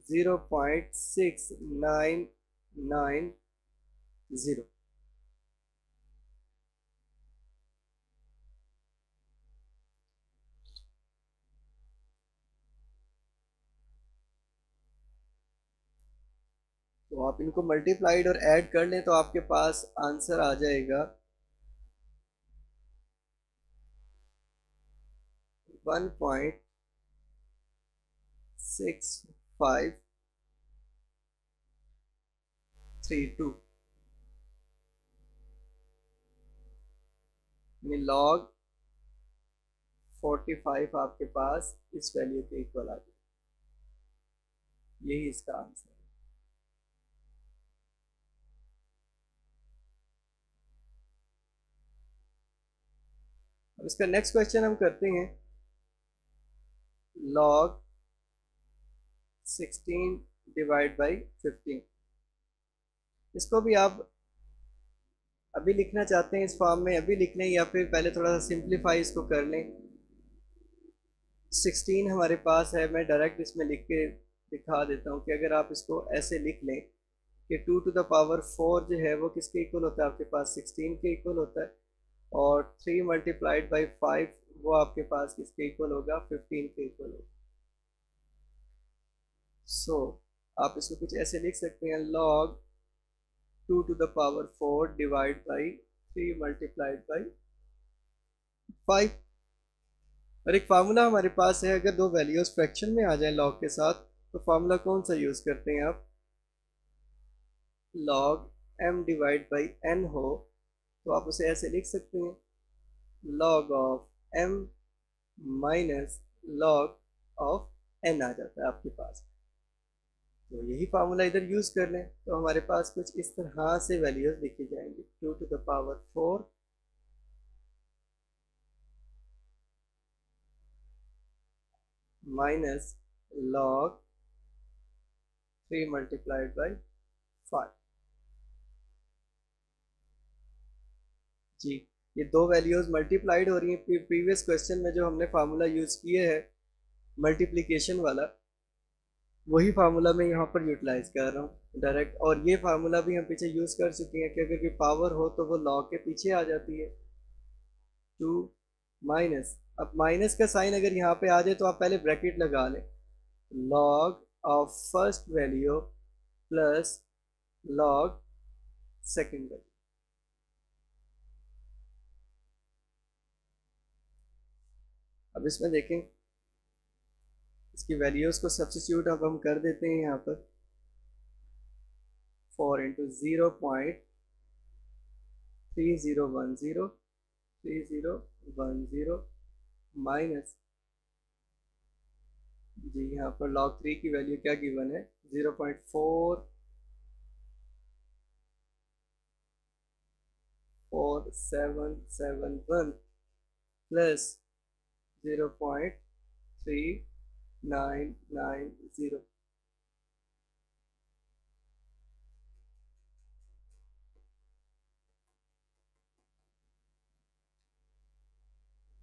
0.6990। तो आप इनको मल्टीप्लाइड और ऐड कर लें तो आपके पास आंसर आ जाएगा 1.6532, log 45 आपके पास इस वैल्यू के इक्वल आ जाए, यही इसका आंसर है। अब इसका नेक्स्ट क्वेश्चन हम करते हैं, log 16 डिवाइड बाई 15। इसको भी आप अभी लिखना चाहते हैं इस फॉर्म में अभी लिख लें, या फिर पहले थोड़ा सा सिंप्लीफाई इसको कर लें। 16 हमारे पास है, मैं डायरेक्ट इसमें लिख के दिखा देता हूँ कि अगर आप इसको ऐसे लिख लें कि 2 टू द पावर 4 जो है वो किसके इक्वल होता है, आपके पास 16 के इक्वल होता है, और 3 मल्टीप्लाइड बाई 5 वो आपके पास किसके इक्वल होगा, 15 के इक्वल होगा। सो आप इसको कुछ ऐसे लिख सकते हैं, log 2 to the power 4 divide by 3 multiplied by 5। और एक फार्मूला हमारे पास है, अगर दो वैल्यूज फ्रैक्शन में आ जाए log के साथ, तो फार्मूला कौन सा यूज करते हैं आप, log m divide by n हो तो आप उसे ऐसे लिख सकते हैं, log of m minus log of n आ जाता है आपके पास। तो यही फार्मूला इधर यूज कर लें तो हमारे पास कुछ इस तरह से वैल्यूज लिखी जाएंगी, 2 to the power 4 minus log 3 multiplied by 5। जी, ये दो वैल्यूज मल्टीप्लाइड हो रही हैं। प्रीवियस क्वेश्चन में जो हमने फार्मूला यूज किए है मल्टीप्लिकेशन वाला, वही फार्मूला मैं यहाँ पर यूटिलाइज कर रहा हूँ डायरेक्ट। और ये फार्मूला भी हम पीछे यूज कर चुके हैं कि अगर कोई पावर हो तो वो log के पीछे आ जाती है, 2 माइनस, अब माइनस का साइन अगर यहाँ पे आ जाए तो आप पहले ब्रैकेट लगा लें, log of first value plus log second value. अब इसमें देखें, इसकी वैल्यूज को सब्स्टिट्यूट अब हम कर देते हैं यहाँ पर, 4 इंटू 0.6990 3010 माइनस, जी यहाँ पर log 3 की वैल्यू क्या गिवन है, 0.44771 प्लस 0.3990।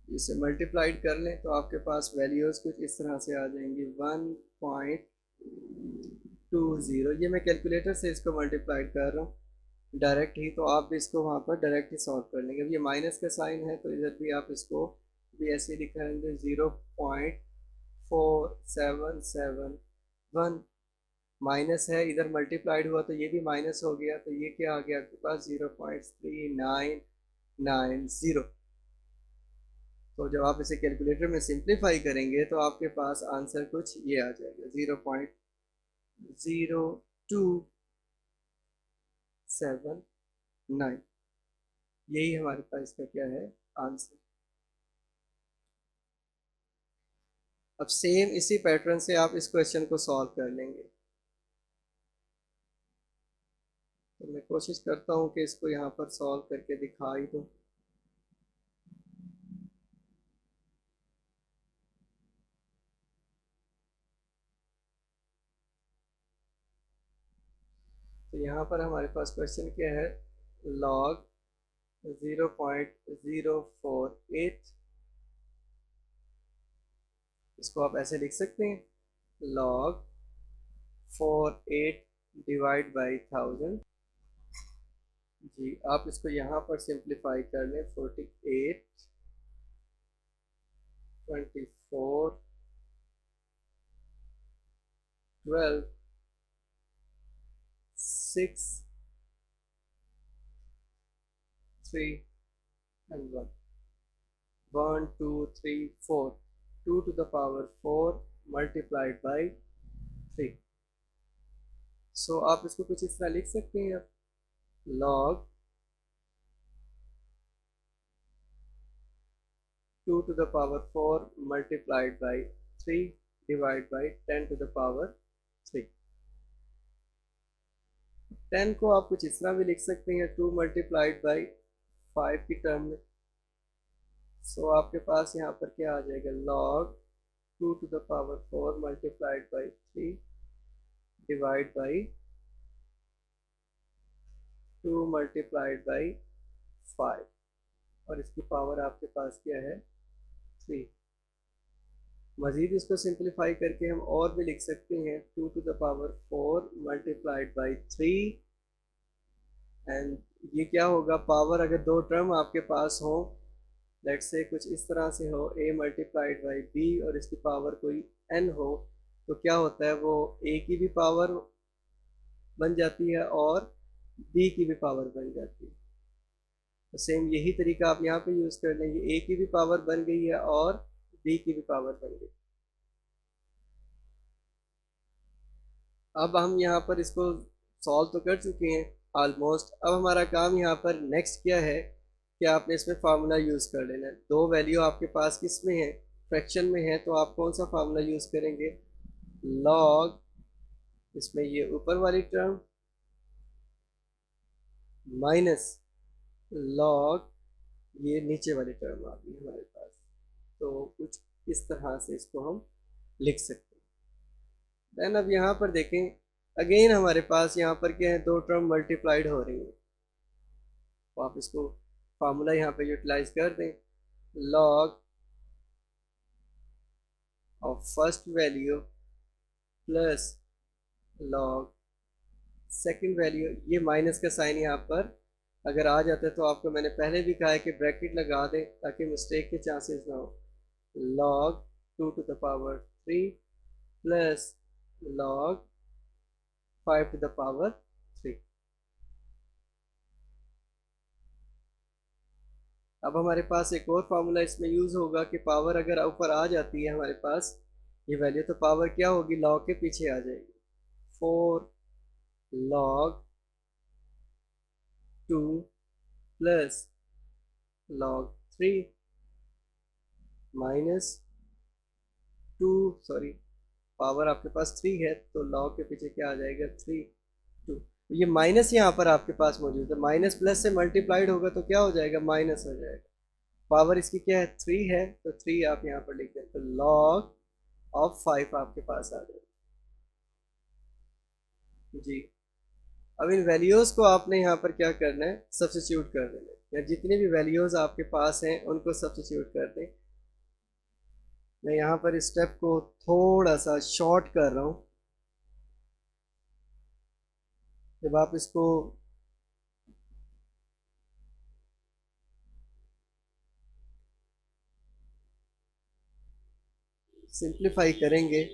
इसे मल्टीप्लाइड कर लें तो आपके पास वैल्यूज कुछ इस तरह से आ जाएंगी 1.20। ये मैं कैलकुलेटर से इसको मल्टीप्लाइड कर रहा हूँ डायरेक्ट ही, तो आप भी इसको वहाँ पर डायरेक्ट ही सॉल्व कर लेंगे। अब ये माइनस का साइन है तो इधर भी आप इसको भी ऐसे लिखेंगे 0.4771 माइनस है, इधर मल्टीप्लाइड हुआ तो ये भी माइनस हो गया, तो ये क्या आ गया आपके पास 0.3990। तो जब आप इसे कैलकुलेटर में सिंप्लीफाई करेंगे तो आपके पास आंसर कुछ ये आ जाएगा 0.0279। यही हमारे पास इसका क्या है आंसर। अब सेम इसी पैटर्न से आप इस क्वेश्चन को सॉल्व कर लेंगे। तो मैं कोशिश करता हूँ कि इसको यहाँ पर सॉल्व करके दिखा ही दूँ। तो यहाँ पर हमारे पास क्वेश्चन क्या है, log 0.048, इसको आप ऐसे लिख सकते हैं log 48 डिवाइड बाई 1000। जी आप इसको यहाँ पर सिंप्लीफाई कर लें 48 24 12 6 3 and 1 1 2 3 4 2 to the power 4 multiplied by 3। सो आप इसको कुछ इस तरह लिख सकते हैं log 2 to the power 4 multiplied by 3 divided by 10 to the power 3। 10 को आप कुछ इस तरह भी लिख सकते हैं 2 मल्टीप्लाइड बाई 5 की टर्म में। सो आपके पास यहाँ पर क्या आ जाएगा log 2 to the power 4 multiplied by 3 divide by 2 multiplied by 5 और इसकी पावर आपके पास क्या है 3। मज़ीद इसको सिंप्लीफाई करके हम और भी लिख सकते हैं 2 to the power 4 multiplied by 3 and ये क्या होगा, पावर अगर दो टर्म आपके पास हो, लेट से कुछ इस तरह से हो a मल्टीप्लाइड बाई b और इसकी पावर कोई n हो, तो क्या होता है वो a की भी पावर बन जाती है और b की भी पावर बन जाती है। तो सेम यही तरीका आप यहाँ पे यूज़ कर लेंगे, a की भी पावर बन गई है और b की भी पावर बन गई। अब हम यहाँ पर इसको सॉल्व तो कर चुके हैं ऑलमोस्ट। अब हमारा काम यहाँ पर नेक्स्ट क्या है कि आपने इसमें फार्मूला यूज़ कर लेना है। दो वैल्यू आपके पास किस में है, फ्रैक्शन में है, तो आप कौन सा फार्मूला यूज़ करेंगे, लॉग इसमें ये ऊपर वाली टर्म माइनस लॉग ये नीचे वाली टर्म आ गई हमारे पास। तो कुछ इस तरह से इसको हम लिख सकते हैं। देन अब यहाँ पर देखें अगेन हमारे पास यहाँ पर क्या है, दो टर्म मल्टीप्लाइड हो रही है, तो आप इसको फार्मूला यहाँ पे यूटिलाइज कर दें, log of first value plus log second value. ये माइनस का साइन यहाँ पर अगर आ जाता है तो आपको मैंने पहले भी कहा है कि ब्रैकेट लगा दें ताकि मिस्टेक के चांसेस ना हो। Log 2 to the power 3 plus log 5 to the power 3। अब हमारे पास एक और फार्मूला इसमें यूज़ होगा कि पावर अगर ऊपर आ जाती है हमारे पास ये वैल्यू, तो पावर क्या होगी, लॉग के पीछे आ जाएगी। 4 log 2 plus log 3 minus 2, sorry power आपके पास 3 है तो log के पीछे क्या आ जाएगा 3 2। ये माइनस यहाँ पर आपके पास मौजूद है, माइनस प्लस से मल्टीप्लाइड होगा तो क्या हो जाएगा माइनस हो जाएगा। पावर इसकी क्या है 3 है तो 3 आप यहाँ पर लिख दें तो log ऑफ 5 आपके पास आ जाएगा जी। अब इन वैल्यूज़ को आपने यहाँ पर क्या करना है सब्स्टिट्यूट कर देना है, या जितनी भी वैल्यूज़ आपके पास हैं उनको सब्स्टिट्यूट कर दें। मैं यहाँ पर इस स्टेप को थोड़ा सा शॉर्ट कर रहा हूँ। जब आप इसको सिंप्लीफाई करेंगे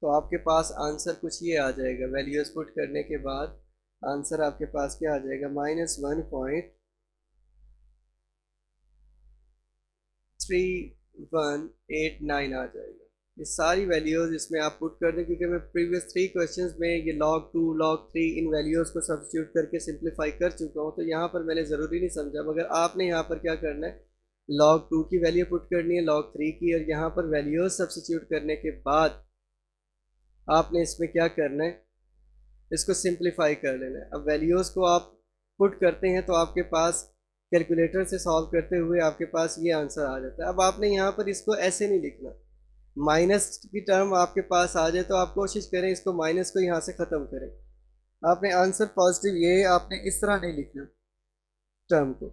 तो आपके पास आंसर कुछ ये आ जाएगा। वैल्यूज पुट करने के बाद आंसर आपके पास क्या आ जाएगा -1.3189 आ जाएगा। ये सारी वैल्यूज इसमें आप पुट कर दें, क्योंकि मैं प्रीवियस 3 क्वेश्चंस में ये log 2 log 3 इन वैल्यूज को सब्स्टिट्यूट करके सिंप्लीफाई कर चुका हूँ, तो यहाँ पर मैंने ज़रूरी नहीं समझा। मगर आपने यहाँ पर क्या करना है log 2 की वैल्यू पुट करनी है, log 3 की, और यहाँ पर वैल्यूज सब्स्टिट्यूट करने के बाद आपने इसमें क्या करना है इसको सिंप्लीफाई कर लेना है। अब वैल्यूज़ को आप पुट करते हैं तो आपके पास कैलकुलेटर से सॉल्व करते हुए आपके पास ये आंसर आ जाता है। अब आपने यहाँ पर इसको ऐसे नहीं लिखना, माइनस की टर्म आपके पास आ जाए तो आप कोशिश करें इसको माइनस को यहाँ से ख़त्म करें। आपने आंसर पॉजिटिव ये आपने इस तरह नहीं लिखना टर्म को।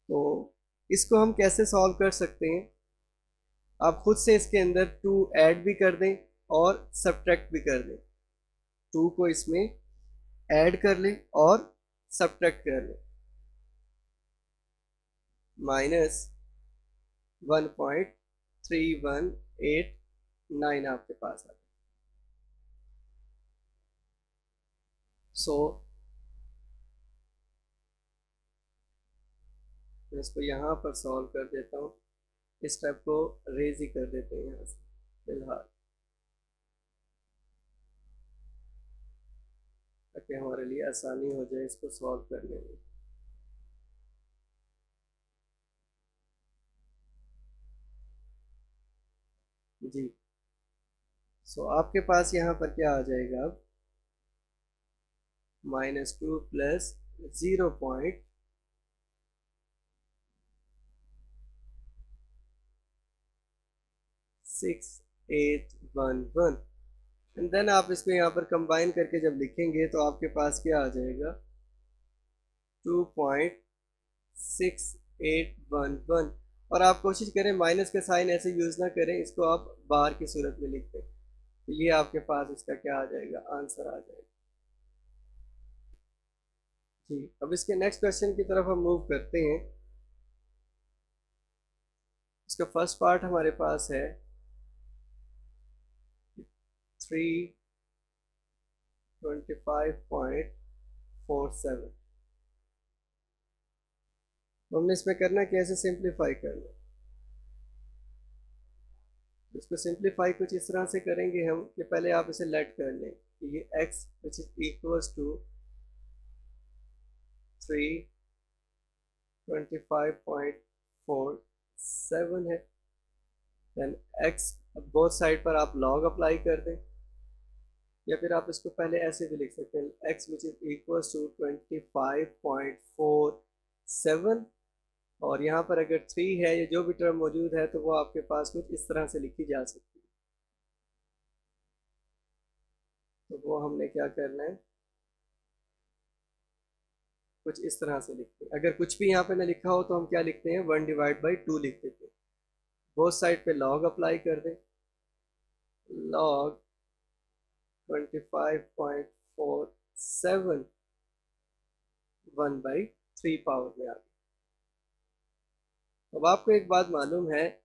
तो इसको हम कैसे सॉल्व कर सकते हैं, आप खुद से इसके अंदर 2 ऐड भी कर दें और सब्ट्रैक्ट भी कर दें। 2 को इसमें ऐड कर लें और सब्ट्रैक्ट कर लें। -1.3189 आपके पास आ गया। सो मैं इसको यहाँ पर सॉल्व कर देता हूँ। इस स्टेप को रेज ही कर देते हैं यहाँ से फिलहाल, ताकि हमारे लिए आसानी हो जाए इसको सॉल्व करने में। जी सो आपके पास यहाँ पर क्या आ जाएगा अब -2 प्लस 0.6811 एंड देन आप इसको यहाँ पर कंबाइन करके जब लिखेंगे तो आपके पास क्या आ जाएगा 2.6811। और आप कोशिश करें माइनस का साइन ऐसे यूज़ ना करें, इसको आप बार की सूरत में लिख दें तो ये आपके पास इसका क्या आ जाएगा आंसर आ जाएगा जी। अब इसके नेक्स्ट क्वेश्चन की तरफ हम मूव करते हैं। इसका फर्स्ट पार्ट हमारे पास है 325.47। तो हमने इसमें करना कैसे सिंप्लीफाई करना, इसको सिंप्लीफाई कुछ इस तरह से करेंगे हम कि पहले आप इसे लेट कर लें कि ये x which is equals to 325.47 है। देन x बोथ साइड पर आप लॉग अप्लाई कर दें, या फिर आप इसको पहले ऐसे भी लिख सकते हैं x which is equals to 25.47, और यहाँ पर अगर 3 है या जो भी टर्म मौजूद है तो वो आपके पास कुछ इस तरह से लिखी जा सकती है। तो वो हमने क्या करना है कुछ इस तरह से लिखते हैं। अगर कुछ भी यहाँ पे ना लिखा हो तो हम क्या लिखते हैं 1/2 लिख देते हैं। बोथ साइड पे लॉग अप्लाई कर दें, लॉग 25.47 1/3 पावर में आ गया। अब आपको एक बात मालूम है,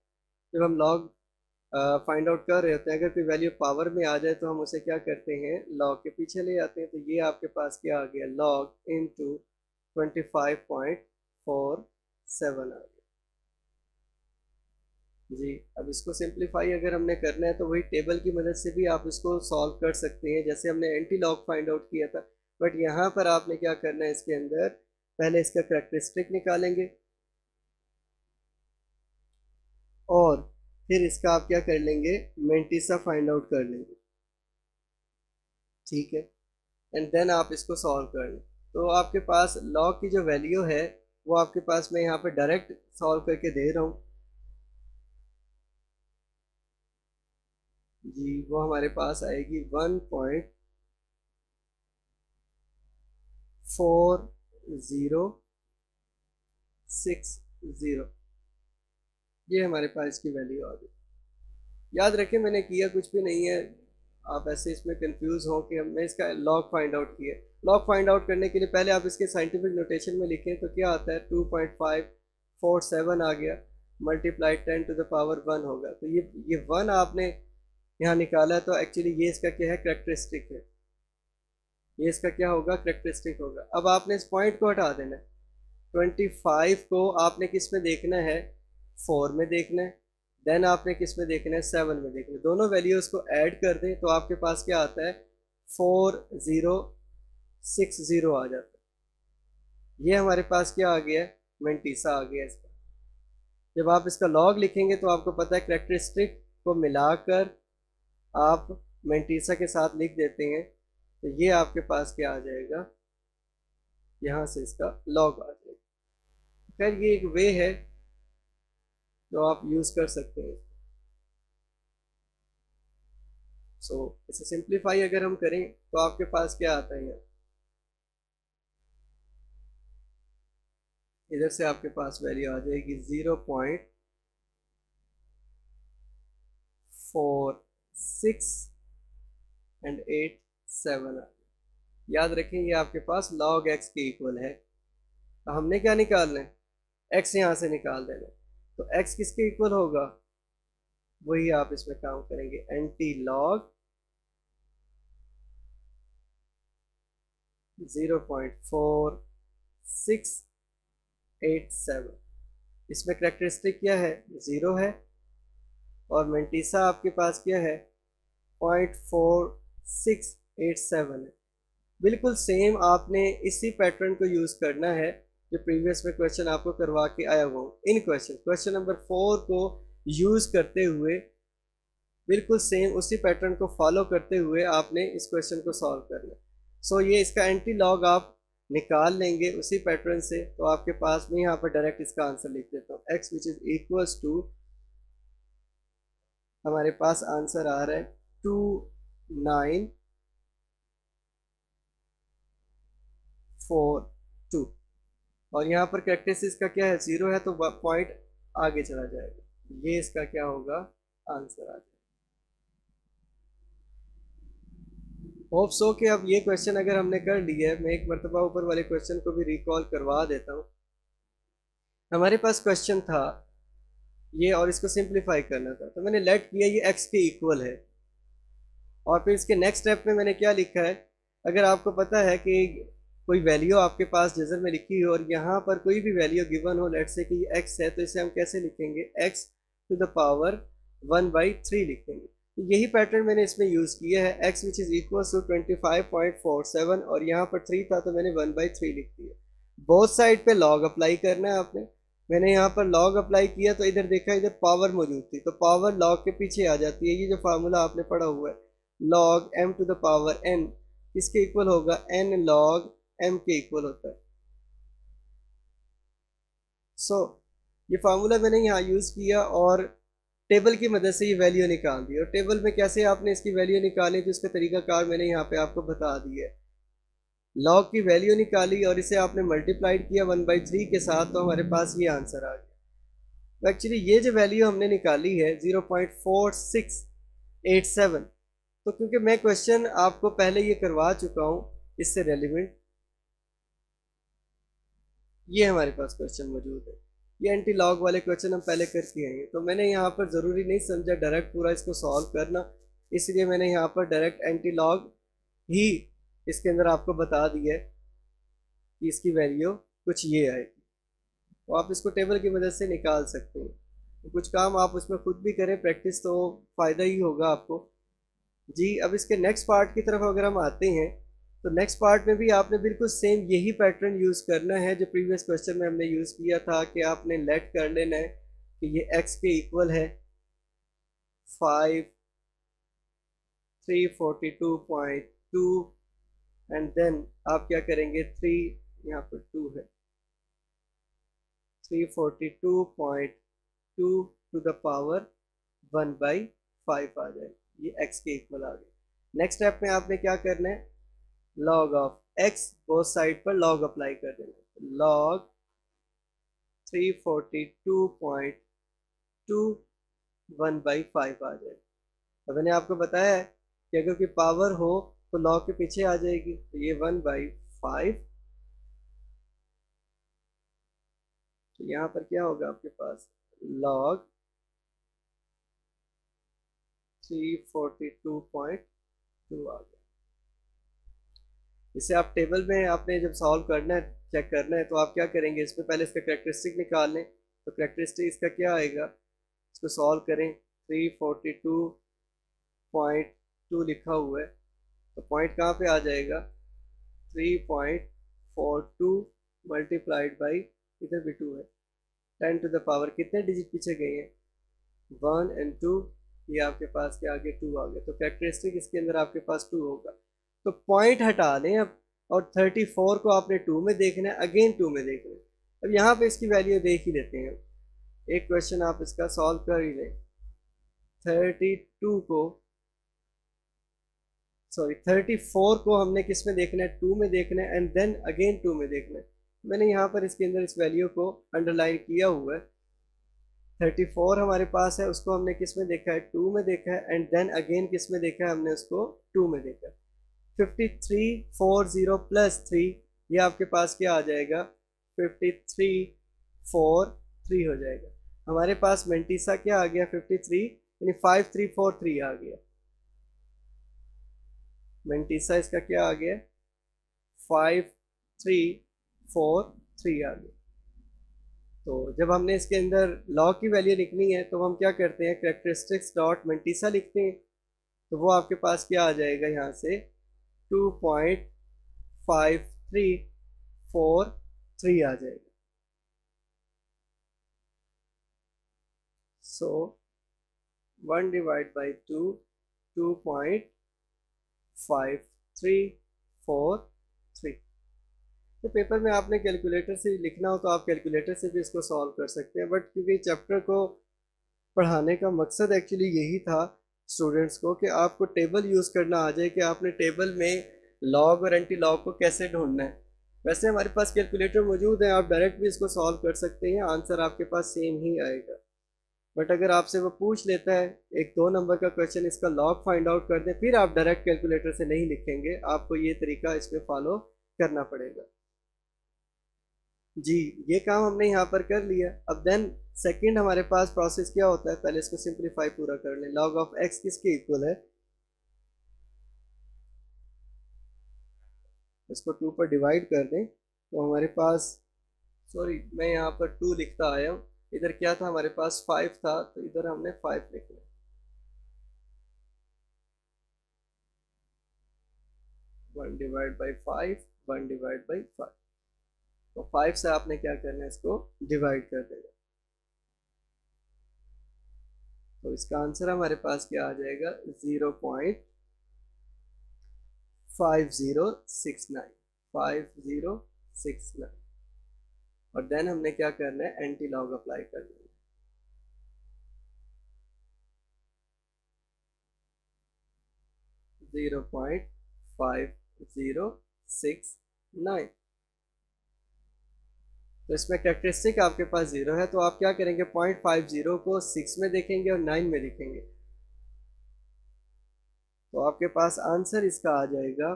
जब हम लॉग फाइंड आउट कर रहे होते हैं, अगर कोई वैल्यू पावर में आ जाए तो हम उसे क्या करते हैं लॉग के पीछे ले आते हैं। तो ये आपके पास क्या आ गया लॉग इनटू 25.47 आ गया जी। अब इसको सिंप्लीफाई अगर हमने करना है तो वही टेबल की मदद से भी आप इसको सॉल्व कर सकते हैं। जैसे हमने एंटी लॉग फाइंड आउट किया था बट यहाँ पर आपने क्या करना है, इसके अंदर पहले इसका करेक्टरिस्टिक निकालेंगे और फिर इसका आप क्या कर लेंगे, मेंटिसा फाइंड आउट कर लेंगे, ठीक है। एंड देन आप इसको सॉल्व कर लें। तो आपके पास लॉग की जो वैल्यू है वो आपके पास मैं यहाँ पे डायरेक्ट सॉल्व करके दे रहा हूँ जी। वो हमारे पास आएगी 1.4060। ये हमारे पास इसकी वैल्यू आ गई। याद रखें मैंने किया कुछ भी नहीं है, आप ऐसे इसमें कंफ्यूज हो कि हमने इसका लॉग फाइंड आउट किया। लॉग फाइंड आउट करने के लिए पहले आप इसके साइंटिफिक नोटेशन में लिखें तो क्या आता है, 2.547 आ गया, मल्टीप्लाई 10 टू द पावर 1 होगा। तो ये 1 आपने यहाँ निकाला, तो एक्चुअली ये इसका क्या है, करेक्टरिस्टिक है। ये इसका क्या होगा, करेक्टरिस्टिक होगा। अब आपने इस पॉइंट को हटा देना है। 25 को आपने किस में देखना है, 4 में देखना है। देन आपने किस में देखना है, 7 में देखना है। दोनों वैल्यूज को ऐड कर दें तो आपके पास क्या आता है, 4060 आ जाता है। ये हमारे पास क्या आ गया, मेंटिसा आ गया इसका। जब आप इसका लॉग लिखेंगे तो आपको पता है करेक्टरिस्टिक को मिलाकर आप मेंटिसा के साथ लिख देते हैं, तो ये आपके पास क्या आ जाएगा, यहाँ से इसका लॉग आ जाएगा। खैर ये एक वे है जो आप यूज कर सकते हैं। सो इसे सिंप्लीफाई अगर हम करें तो आपके पास क्या आता है, इधर से आपके पास वैल्यू आ जाएगी 0.4687। याद रखें ये आपके पास log x के इक्वल है। तो हमने क्या निकालना है, x यहाँ से निकाल देना है। तो x किसके इक्वल होगा, वही आप इसमें काम करेंगे, एंटी लॉग 0.4687। इसमें करेक्टरिस्टिक क्या है, 0 है, और मेंटिसा आपके पास क्या है, 0.4687 है। बिल्कुल सेम आपने इसी पैटर्न को यूज करना है जो प्रीवियस में क्वेश्चन आपको करवा के आया हुआ इन क्वेश्चन नंबर 4 को यूज करते हुए, बिल्कुल सेम उसी पैटर्न को फॉलो करते हुए आपने इस क्वेश्चन को सॉल्व करना है। सो ये इसका एंटी लॉग आप निकाल लेंगे उसी पैटर्न से। तो आपके पास मैं यहाँ पर डायरेक्ट इसका आंसर लिख देता हूँ, x which is equals to, हमारे पास आंसर आ रहा है 2942। और यहाँ पर करेक्टरिस्टिक्स का क्या है, 0 है, तो पॉइंट आगे चला जाएगा। ये इसका क्या होगा, आंसर आ जाएगा। होप सो कि अब ये क्वेश्चन अगर हमने कर लिया है, मैं एक मरतबा ऊपर वाले क्वेश्चन को भी रिकॉल करवा देता हूँ। हमारे पास क्वेश्चन था ये और इसको सिंप्लीफाई करना था, तो मैंने लेट किया ये x के इक्वल है। और फिर इसके नेक्स्ट स्टेप में मैंने क्या लिखा है, अगर आपको पता है कि कोई वैल्यू आपके पास जजर में लिखी हो और यहाँ पर कोई भी वैल्यू गिवन हो, लेट से कि ये x है, तो इसे हम कैसे लिखेंगे, x टू द पावर 1/3 लिखेंगे। तो यही पैटर्न मैंने इसमें यूज़ किया है, x which is equal to 25.47 और यहाँ पर 3 था तो मैंने 1/3 लिख दिया। बोथ साइड पे लॉग अप्लाई करना है आपने। मैंने यहाँ पर लॉग अप्लाई किया तो इधर देखा, इधर पावर मौजूद थी, तो पावर लॉग के पीछे आ जाती है। ये जो फार्मूला आपने पढ़ा हुआ है, log m to the power n किसके इक्वल होगा, n log m के इक्वल होता है। सो ये फार्मूला मैंने यहाँ यूज किया और टेबल की मदद से ये वैल्यू निकाल दी। और टेबल में कैसे आपने इसकी वैल्यू निकाली, तो इसका तरीकाकार मैंने यहाँ पे आपको बता दिया है। लॉग की वैल्यू निकाली और इसे आपने मल्टीप्लाइड किया 1/3 के साथ, तो हमारे पास ये आंसर आ गया। तो एक्चुअली ये जो वैल्यू हमने निकाली है 0.4687, तो क्योंकि मैं क्वेश्चन आपको पहले ये करवा चुका हूँ इससे रेलिवेंट, ये हमारे पास क्वेश्चन मौजूद है। ये एंटी लॉग वाले क्वेश्चन हम पहले करके आएंगे, तो मैंने यहाँ पर ज़रूरी नहीं समझा डायरेक्ट पूरा इसको सॉल्व करना, इसलिए मैंने यहाँ पर डायरेक्ट एंटी लॉग ही इसके अंदर आपको बता दिया है कि इसकी वैल्यू कुछ ये आएगी। तो आप इसको टेबल की मदद से निकाल सकते हैं। तो कुछ काम आप उसमें खुद भी करें, प्रैक्टिस तो फ़ायदा ही होगा आपको जी। अब इसके नेक्स्ट पार्ट की तरफ अगर हम आते हैं, तो नेक्स्ट पार्ट में भी आपने बिल्कुल सेम यही पैटर्न यूज़ करना है जो प्रीवियस क्वेश्चन में हमने यूज़ किया था कि आपने लेट कर लेना है कि ये x के इक्वल है 5 342.2 एंड देन आप क्या करेंगे 3, यहाँ पर 2 है, 342.2 टू द पावर 1/5 आ जाए, ये x के इक्वल आ गए। नेक्स्ट स्टेप में आपने क्या करना है, log of x both side पर log अप्लाई कर देना, log 342.2 1/5 आ जाए। तो मैंने आपको बताया है कि अगर कोई पावर हो तो log के पीछे आ जाएगी, तो ये 1/5, तो यहाँ पर क्या होगा आपके पास log 342.2 आ गया। इसे आप टेबल में आपने जब सॉल्व करना है, चेक करना है, तो आप क्या करेंगे, इसमें पहले इसका करेक्टरिस्टिक निकाल लें। तो करेक्टरिस्टिक इसका क्या आएगा, इसको सॉल्व करें, 342.2 लिखा हुआ है, तो पॉइंट कहाँ पे आ जाएगा, 3.42 मल्टीप्लाइड बाई, इधर भी 2 है, 10 टू द पावर कितने डिजिट पीछे गए हैं, 1 एंड 2, ये आपके पास क्या आ गया, 2 आ गया। तो कैरेक्टरिस्टिक इसके अंदर आपके पास 2 होगा। तो पॉइंट हटा दें अब, और 34 को आपने 2 में देखना है, अगेन 2 में देखना है। अब यहाँ पे इसकी वैल्यू देख ही लेते हैं, एक क्वेश्चन आप इसका सॉल्व कर ही लें। 32 को, सॉरी 34 को हमने किस में देखना है, 2 में देखना है, एंड देन अगेन 2 में देखना है। मैंने यहाँ पर इसके अंदर इस वैल्यू को अंडरलाइन किया हुआ है। 34 हमारे पास है, उसको हमने किस में देखा है, 2 में देखा है, एंड देन अगेन किस में देखा है, हमने उसको 2 में देखा है। 5340 प्लस 3, ये आपके पास क्या आ जाएगा, 5343 हो जाएगा। हमारे पास मेंटिसा क्या आ गया, 53, यानी 5343 आ गया। मेंटिसा इसका क्या आ गया, 5343 आ गया। तो जब हमने इसके अंदर लॉग की वैल्यू लिखनी है तो हम क्या करते हैं, कैरेक्टरिस्टिक्स डॉट मेंटिसा लिखते हैं, तो वो आपके पास क्या आ जाएगा, यहाँ से 2.5343 आ जाएगा। सो 1 डिवाइड बाई 2, 2.5343। तो पेपर में आपने कैलकुलेटर से लिखना हो तो आप कैलकुलेटर से भी इसको सॉल्व कर सकते हैं, बट क्योंकि चैप्टर को पढ़ाने का मकसद एक्चुअली यही था स्टूडेंट्स को कि आपको टेबल यूज़ करना आ जाए कि आपने टेबल में लॉग और एंटी लॉग को कैसे ढूंढना है। वैसे हमारे पास कैलकुलेटर मौजूद है, आप डायरेक्ट भी इसको सॉल्व कर सकते हैं, आंसर आपके पास सेम ही आएगा। बट अगर आपसे वो पूछ लेता है एक 2 नंबर का क्वेश्चन, इसका लॉग फाइंड आउट कर दें, फिर आप डायरेक्ट कैलकुलेटर से नहीं लिखेंगे, आपको ये तरीका इसमें फॉलो करना पड़ेगा। जी, ये काम हमने यहाँ पर कर लिया। अब देन सेकंड हमारे पास प्रोसेस क्या होता है, पहले इसको सिंप्लीफाई पूरा कर लें। लॉग ऑफ एक्स किसके इक्वल है, इसको 2 पर डिवाइड कर दें, तो हमारे पास, सॉरी मैं यहाँ पर 2 लिखता आया हूँ, इधर क्या था हमारे पास 5 था, तो इधर हमने 5 लिख लिया। 1 डिवाइड बाई 5, 1 डिवाइड बाई 5, तो 5 से आपने क्या करना है, इसको डिवाइड कर देना। तो इसका आंसर हमारे पास क्या आ जाएगा, 0.5069। और देन हमने क्या करना है, एंटी लॉग अप्लाई कर देना। 0.5069। तो इसमें कैरेक्टरिस्टिक आपके पास 0 है, तो आप क्या करेंगे, 0.50 को 6 में देखेंगे और 9 में लिखेंगे, तो आपके पास आंसर इसका आ जाएगा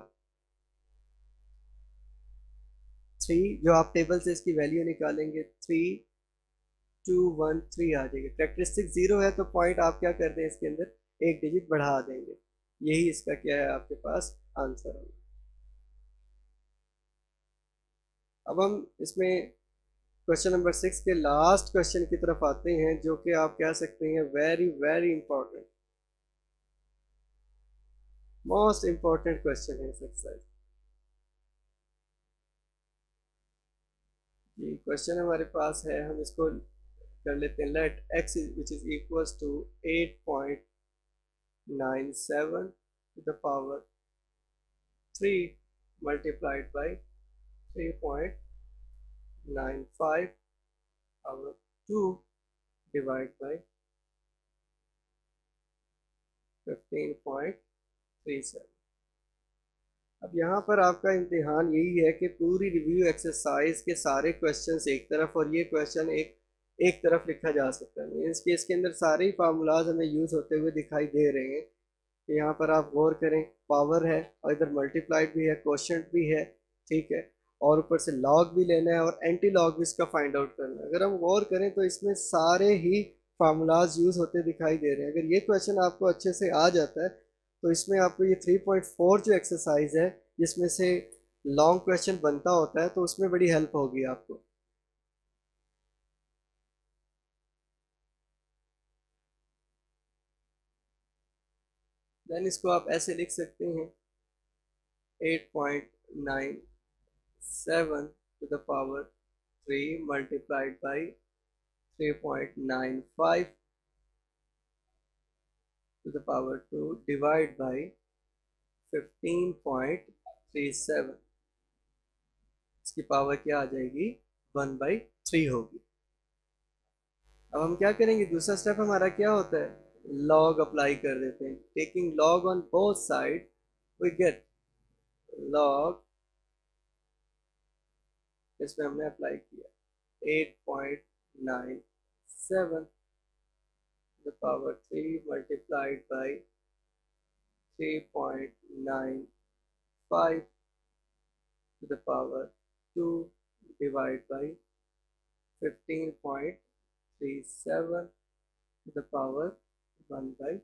3, जो आप टेबल से इसकी वैल्यू निकालेंगे 3213 आ जाएगी। कैरेक्टरिस्टिक 0 है तो पॉइंट आप क्या कर दें, इसके अंदर एक डिजिट बढ़ा देंगे, यही इसका क्या है आपके पास आंसर होगा। अब हम इसमें क्वेश्चन नंबर 6 के लास्ट क्वेश्चन की तरफ आते हैं, जो कि आप कह सकते हैं very very important, most important question है इस एक्सरसाइज। क्वेश्चन हमारे पास है, हम इसको कर लेते हैं। Let x which is equals to 8.97 to the power 3 multiplied by 3.95 power 2 divided by 15.37। अब यहाँ पर आपका इम्तिहान यही है कि पूरी रिव्यू एक्सरसाइज के सारे क्वेश्चंस एक तरफ और ये क्वेश्चन एक तरफ लिखा जा सकता है। मीन्स कि इसके अंदर सारे ही फार्मूलाज हमें यूज़ होते हुए दिखाई दे रहे हैं। कि यहाँ पर आप गौर करें, पावर है और इधर मल्टीप्लाइड भी है, क्वोशंट भी है, ठीक है, और ऊपर से लॉग भी लेना है और एंटी लॉग भी इसका फाइंड आउट करना है। अगर हम गौर करें तो इसमें सारे ही फार्मूलाज यूज़ होते दिखाई दे रहे हैं। अगर ये क्वेश्चन आपको अच्छे से आ जाता है तो इसमें आपको ये 3.4 जो एक्सरसाइज है जिसमें से लॉन्ग क्वेश्चन बनता होता है तो उसमें बड़ी हेल्प होगी आपको। देन इसको आप ऐसे लिख सकते हैं 8.97 to the power 3 multiplied by 3.95 to the power 2 divided by 15.37। इसकी पावर क्या आ जाएगी, 1/3 होगी। अब हम क्या करेंगे, दूसरा स्टेप हमारा क्या होता है, लॉग अप्लाई कर देते हैं। Taking log on both side we get log, इसमें हमने अप्लाई किया 8.97 the power 3 multiplied by 3.95 to the power 2 divided by 15.37 to the power 1/3।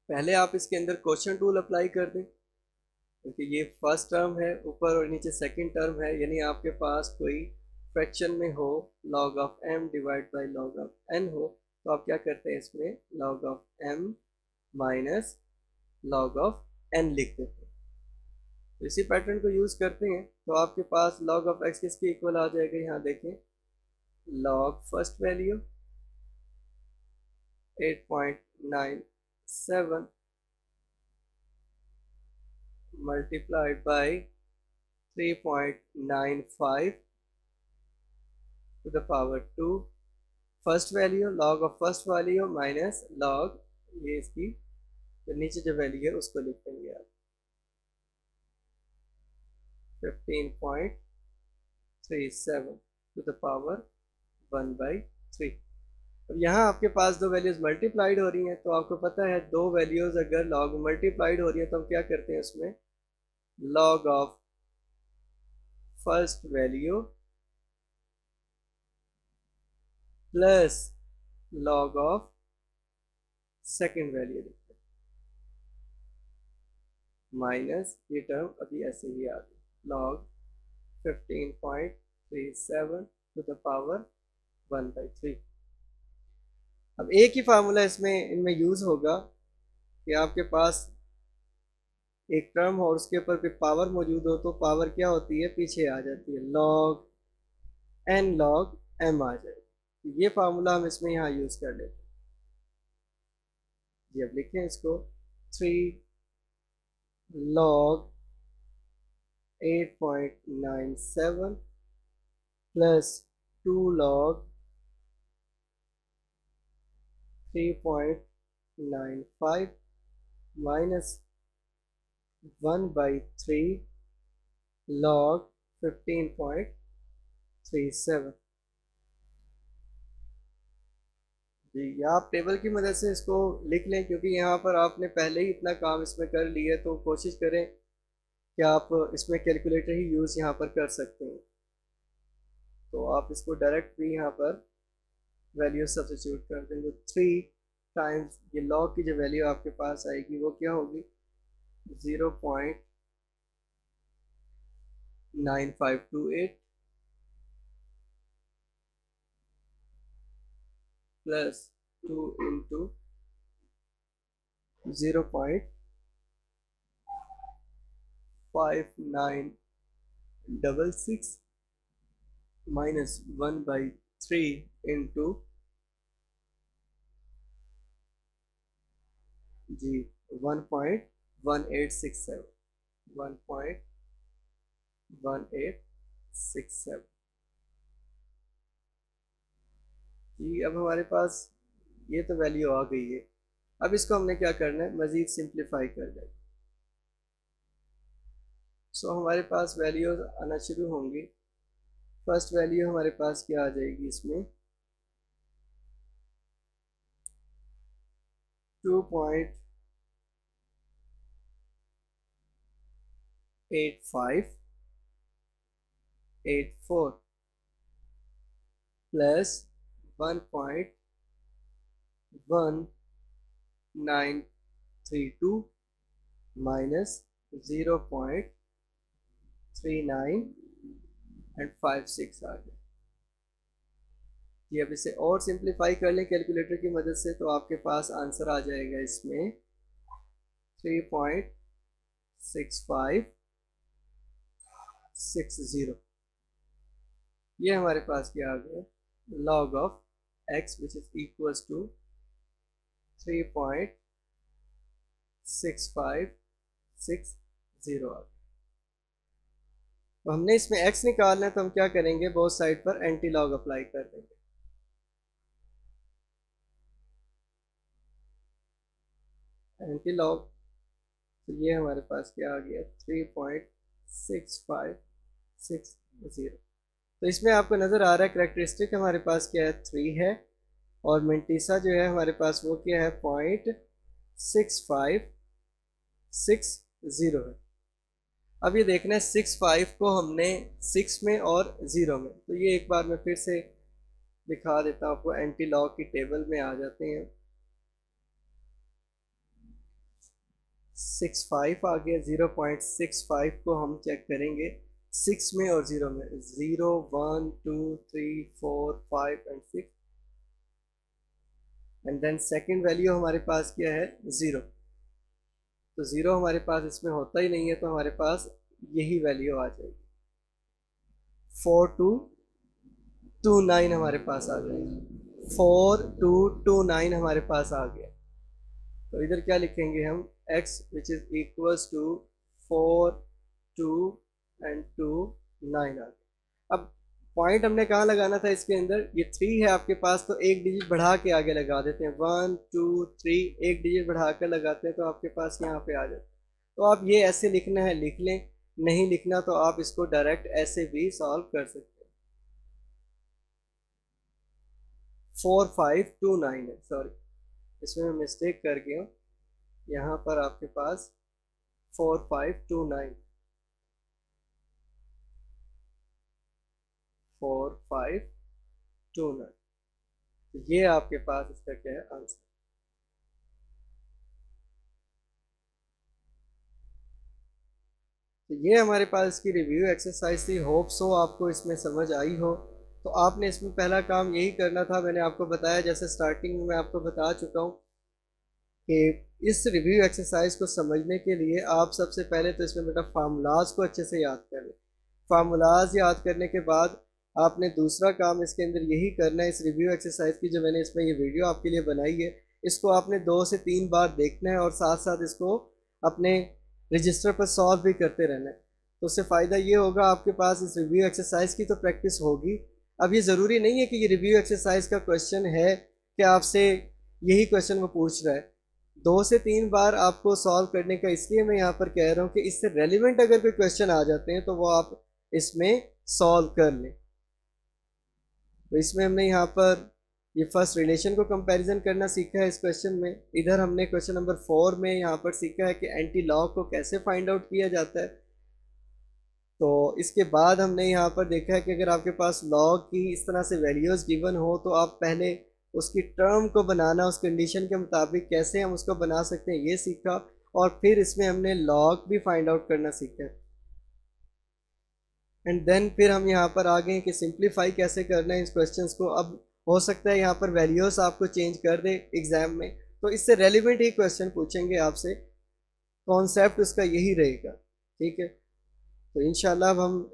पहले आप इसके अंदर क्वोशंट रूल अप्लाई कर दें, क्योंकि ये फर्स्ट टर्म है ऊपर और नीचे सेकंड टर्म है, यानी आपके पास कोई फ्रैक्शन में हो log of m divide by log of n हो तो आप क्या करते हैं, इसमें log of m minus log of n लिख देते हैं। तो इसी पैटर्न को यूज़ करते हैं तो आपके पास log ऑफ x किसके इक्वल आ जाएगा, यहाँ देखें log first value 8.97 multiplied by 3.95 to the power 2 first value log of first value minus log ये इसकी तो नीचे जो वैल्यू है उसको लिखेंगे आप 15.37 to the power 1/3। अब यहाँ आपके पास दो वैल्यूज मल्टीप्लाइड हो रही हैं तो आपको पता है दो वैल्यूज अगर log मल्टीप्लाइड हो रही है तो हम क्या करते हैं, उसमें log of first value plus log of second value लिखते हैं माइनस ये टर्म अभी ऐसे ही आ गई log 15.37 to the power 1/3। अब एक ही फार्मूला इसमें इनमें यूज होगा कि आपके पास एक टर्म हो और उसके ऊपर कोई पावर मौजूद हो तो पावर क्या होती है, पीछे आ जाती है, log n log m आ जाएगी। तो ये फार्मूला हम इसमें यहाँ यूज कर लेते हैं जी। अब लिखें इसको 3 log 8.97 plus 2 log 3.95 minus 1/3 log 15.37। जी, या आप टेबल की मदद से इसको लिख लें, क्योंकि यहाँ पर आपने पहले ही इतना काम इसमें कर लिया है तो कोशिश करें कि आप इसमें कैलकुलेटर ही यूज़ यहाँ पर कर सकते हैं। तो आप इसको डायरेक्ट भी यहाँ पर वैल्यू सब्स्टिट्यूट कर देंगे। 3 टाइम्स ये लॉग की जो वैल्यू आपके पास आएगी वो क्या होगी, 0.9528 प्लस 2 इंटू 0.5966 माइनस 1/3 इंटू जी 1.1867 1.1867 जी। अब हमारे पास ये तो वैल्यू आ गई है। अब इसको हमने क्या करना है, मज़ीद सिंप्लीफाई कर दें। सो हमारे पास वैल्यूज आना शुरू होंगी। फर्स्ट वैल्यू हमारे पास क्या आ जाएगी, इसमें 2.8584 प्लस 1.1932 माइनस 0.3956 आ गया। ये अब इसे और सिंप्लीफाई कर लें कैलकुलेटर की मदद से, तो आपके पास आंसर आ जाएगा इसमें 3.6560। ये हमारे पास क्या आ गया, log of x which is equals to 3.6560 आ गया। तो हमने इसमें x निकालना है, तो हम क्या करेंगे, बोथ साइड पर एंटी लॉग अप्लाई कर देंगे। एंटी लॉग, तो ये हमारे पास क्या आ गया 3.6560। तो इसमें आपको नज़र आ रहा है करेक्टरिस्टिक हमारे पास क्या है 3 है, और मेंटीसा जो है हमारे पास वो क्या है 0.6560 है। अब ये देखना है 65 को हमने 6 में और 0 में, तो ये एक बार मैं फिर से दिखा देता हूँ आपको। एंटी लॉग की टेबल में आ जाते हैं, 65 आ गया। 0.65 को हम चेक करेंगे 6 में और 0 में, 0 1 2 3 4 5 and 6, and then second value हमारे पास क्या है 0। तो 0 हमारे पास इसमें होता ही नहीं है, तो हमारे पास यही वैल्यू आ जाएगी। 4229 हमारे पास आ जाएगी, 4229 हमारे पास आ गया। तो इधर क्या लिखेंगे हम, x which is equals to 4 2 and 2 9 आ गया। अब पॉइंट हमने कहाँ लगाना था इसके अंदर, ये 3 है आपके पास, तो एक डिजिट बढ़ा के आगे लगा देते हैं, 1 2 3, एक डिजिट बढ़ा कर लगाते हैं, तो आपके पास यहाँ पे आ जाता है। तो आप ये ऐसे लिखना है लिख लें, नहीं लिखना तो आप इसको डायरेक्ट ऐसे भी सॉल्व कर सकते हैं। 4529 है, सॉरी इसमें मैं मिस्टेक कर गया हूँ, यहाँ पर आपके पास 4529 ये आपके पास इसका क्या है आंसर। तो ये हमारे पास इसकी रिव्यू एक्सरसाइज थी। होप सो आपको इसमें समझ आई हो। तो आपने इसमें पहला काम यही करना था, मैंने आपको बताया, जैसे स्टार्टिंग में मैं आपको बता चुका हूँ कि इस रिव्यू एक्सरसाइज को समझने के लिए आप सबसे पहले तो इसमें बेटा फार्मूलाज को अच्छे से याद कर लें। फार्मूलाज याद करने के बाद आपने दूसरा काम इसके अंदर यही करना है, इस रिव्यू एक्सरसाइज की जो मैंने इसमें ये वीडियो आपके लिए बनाई है, इसको आपने 2 से 3 बार देखना है और साथ साथ इसको अपने रजिस्टर पर सॉल्व भी करते रहना है। तो उससे फ़ायदा ये होगा, आपके पास इस रिव्यू एक्सरसाइज की तो प्रैक्टिस होगी। अब ये ज़रूरी नहीं है कि ये रिव्यू एक्सरसाइज का क्वेश्चन है कि आपसे यही क्वेश्चन वो पूछ रहा है। 2 से 3 बार आपको सॉल्व करने का इसलिए मैं यहाँ पर कह रहा हूँ कि इससे रेलिवेंट अगर कोई क्वेश्चन आ जाते हैं तो वो आप इसमें सॉल्व कर लें। तो इसमें हमने यहाँ पर ये फर्स्ट रिलेशन को कंपैरिजन करना सीखा है इस क्वेश्चन में। इधर हमने क्वेश्चन नंबर 4 में यहाँ पर सीखा है कि एंटी लॉग को कैसे फाइंड आउट किया जाता है। तो इसके बाद हमने यहाँ पर देखा है कि अगर आपके पास लॉग की इस तरह से वैल्यूज़ गिवन हो तो आप पहले उसकी टर्म को बनाना, उस कंडीशन के मुताबिक कैसे हम उसको बना सकते हैं, ये सीखा। और फिर इसमें हमने लॉग भी फाइंड आउट करना सीखा है। एंड देन फिर हम यहाँ पर आ गए कि सिंप्लीफाई कैसे करना है इस क्वेश्चंस को। अब हो सकता है यहाँ पर वैल्यूज़ आपको चेंज कर दे एग्ज़ाम में, तो इससे रेलिवेंट ही क्वेश्चन पूछेंगे आपसे, कॉन्सेप्ट उसका यही रहेगा। ठीक है, तो इंशाल्लाह अब हम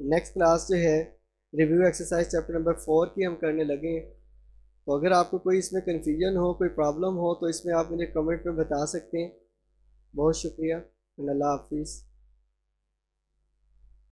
नेक्स्ट क्लास जो है रिव्यू एक्सरसाइज चैप्टर नंबर 4 की हम करने लगे हैं। तो अगर आपको कोई इसमें कन्फ्यूजन हो, कोई प्रॉब्लम हो, तो इसमें आप मुझे कमेंट में बता सकते हैं। बहुत शुक्रिया। अल्लाह हाफिज़।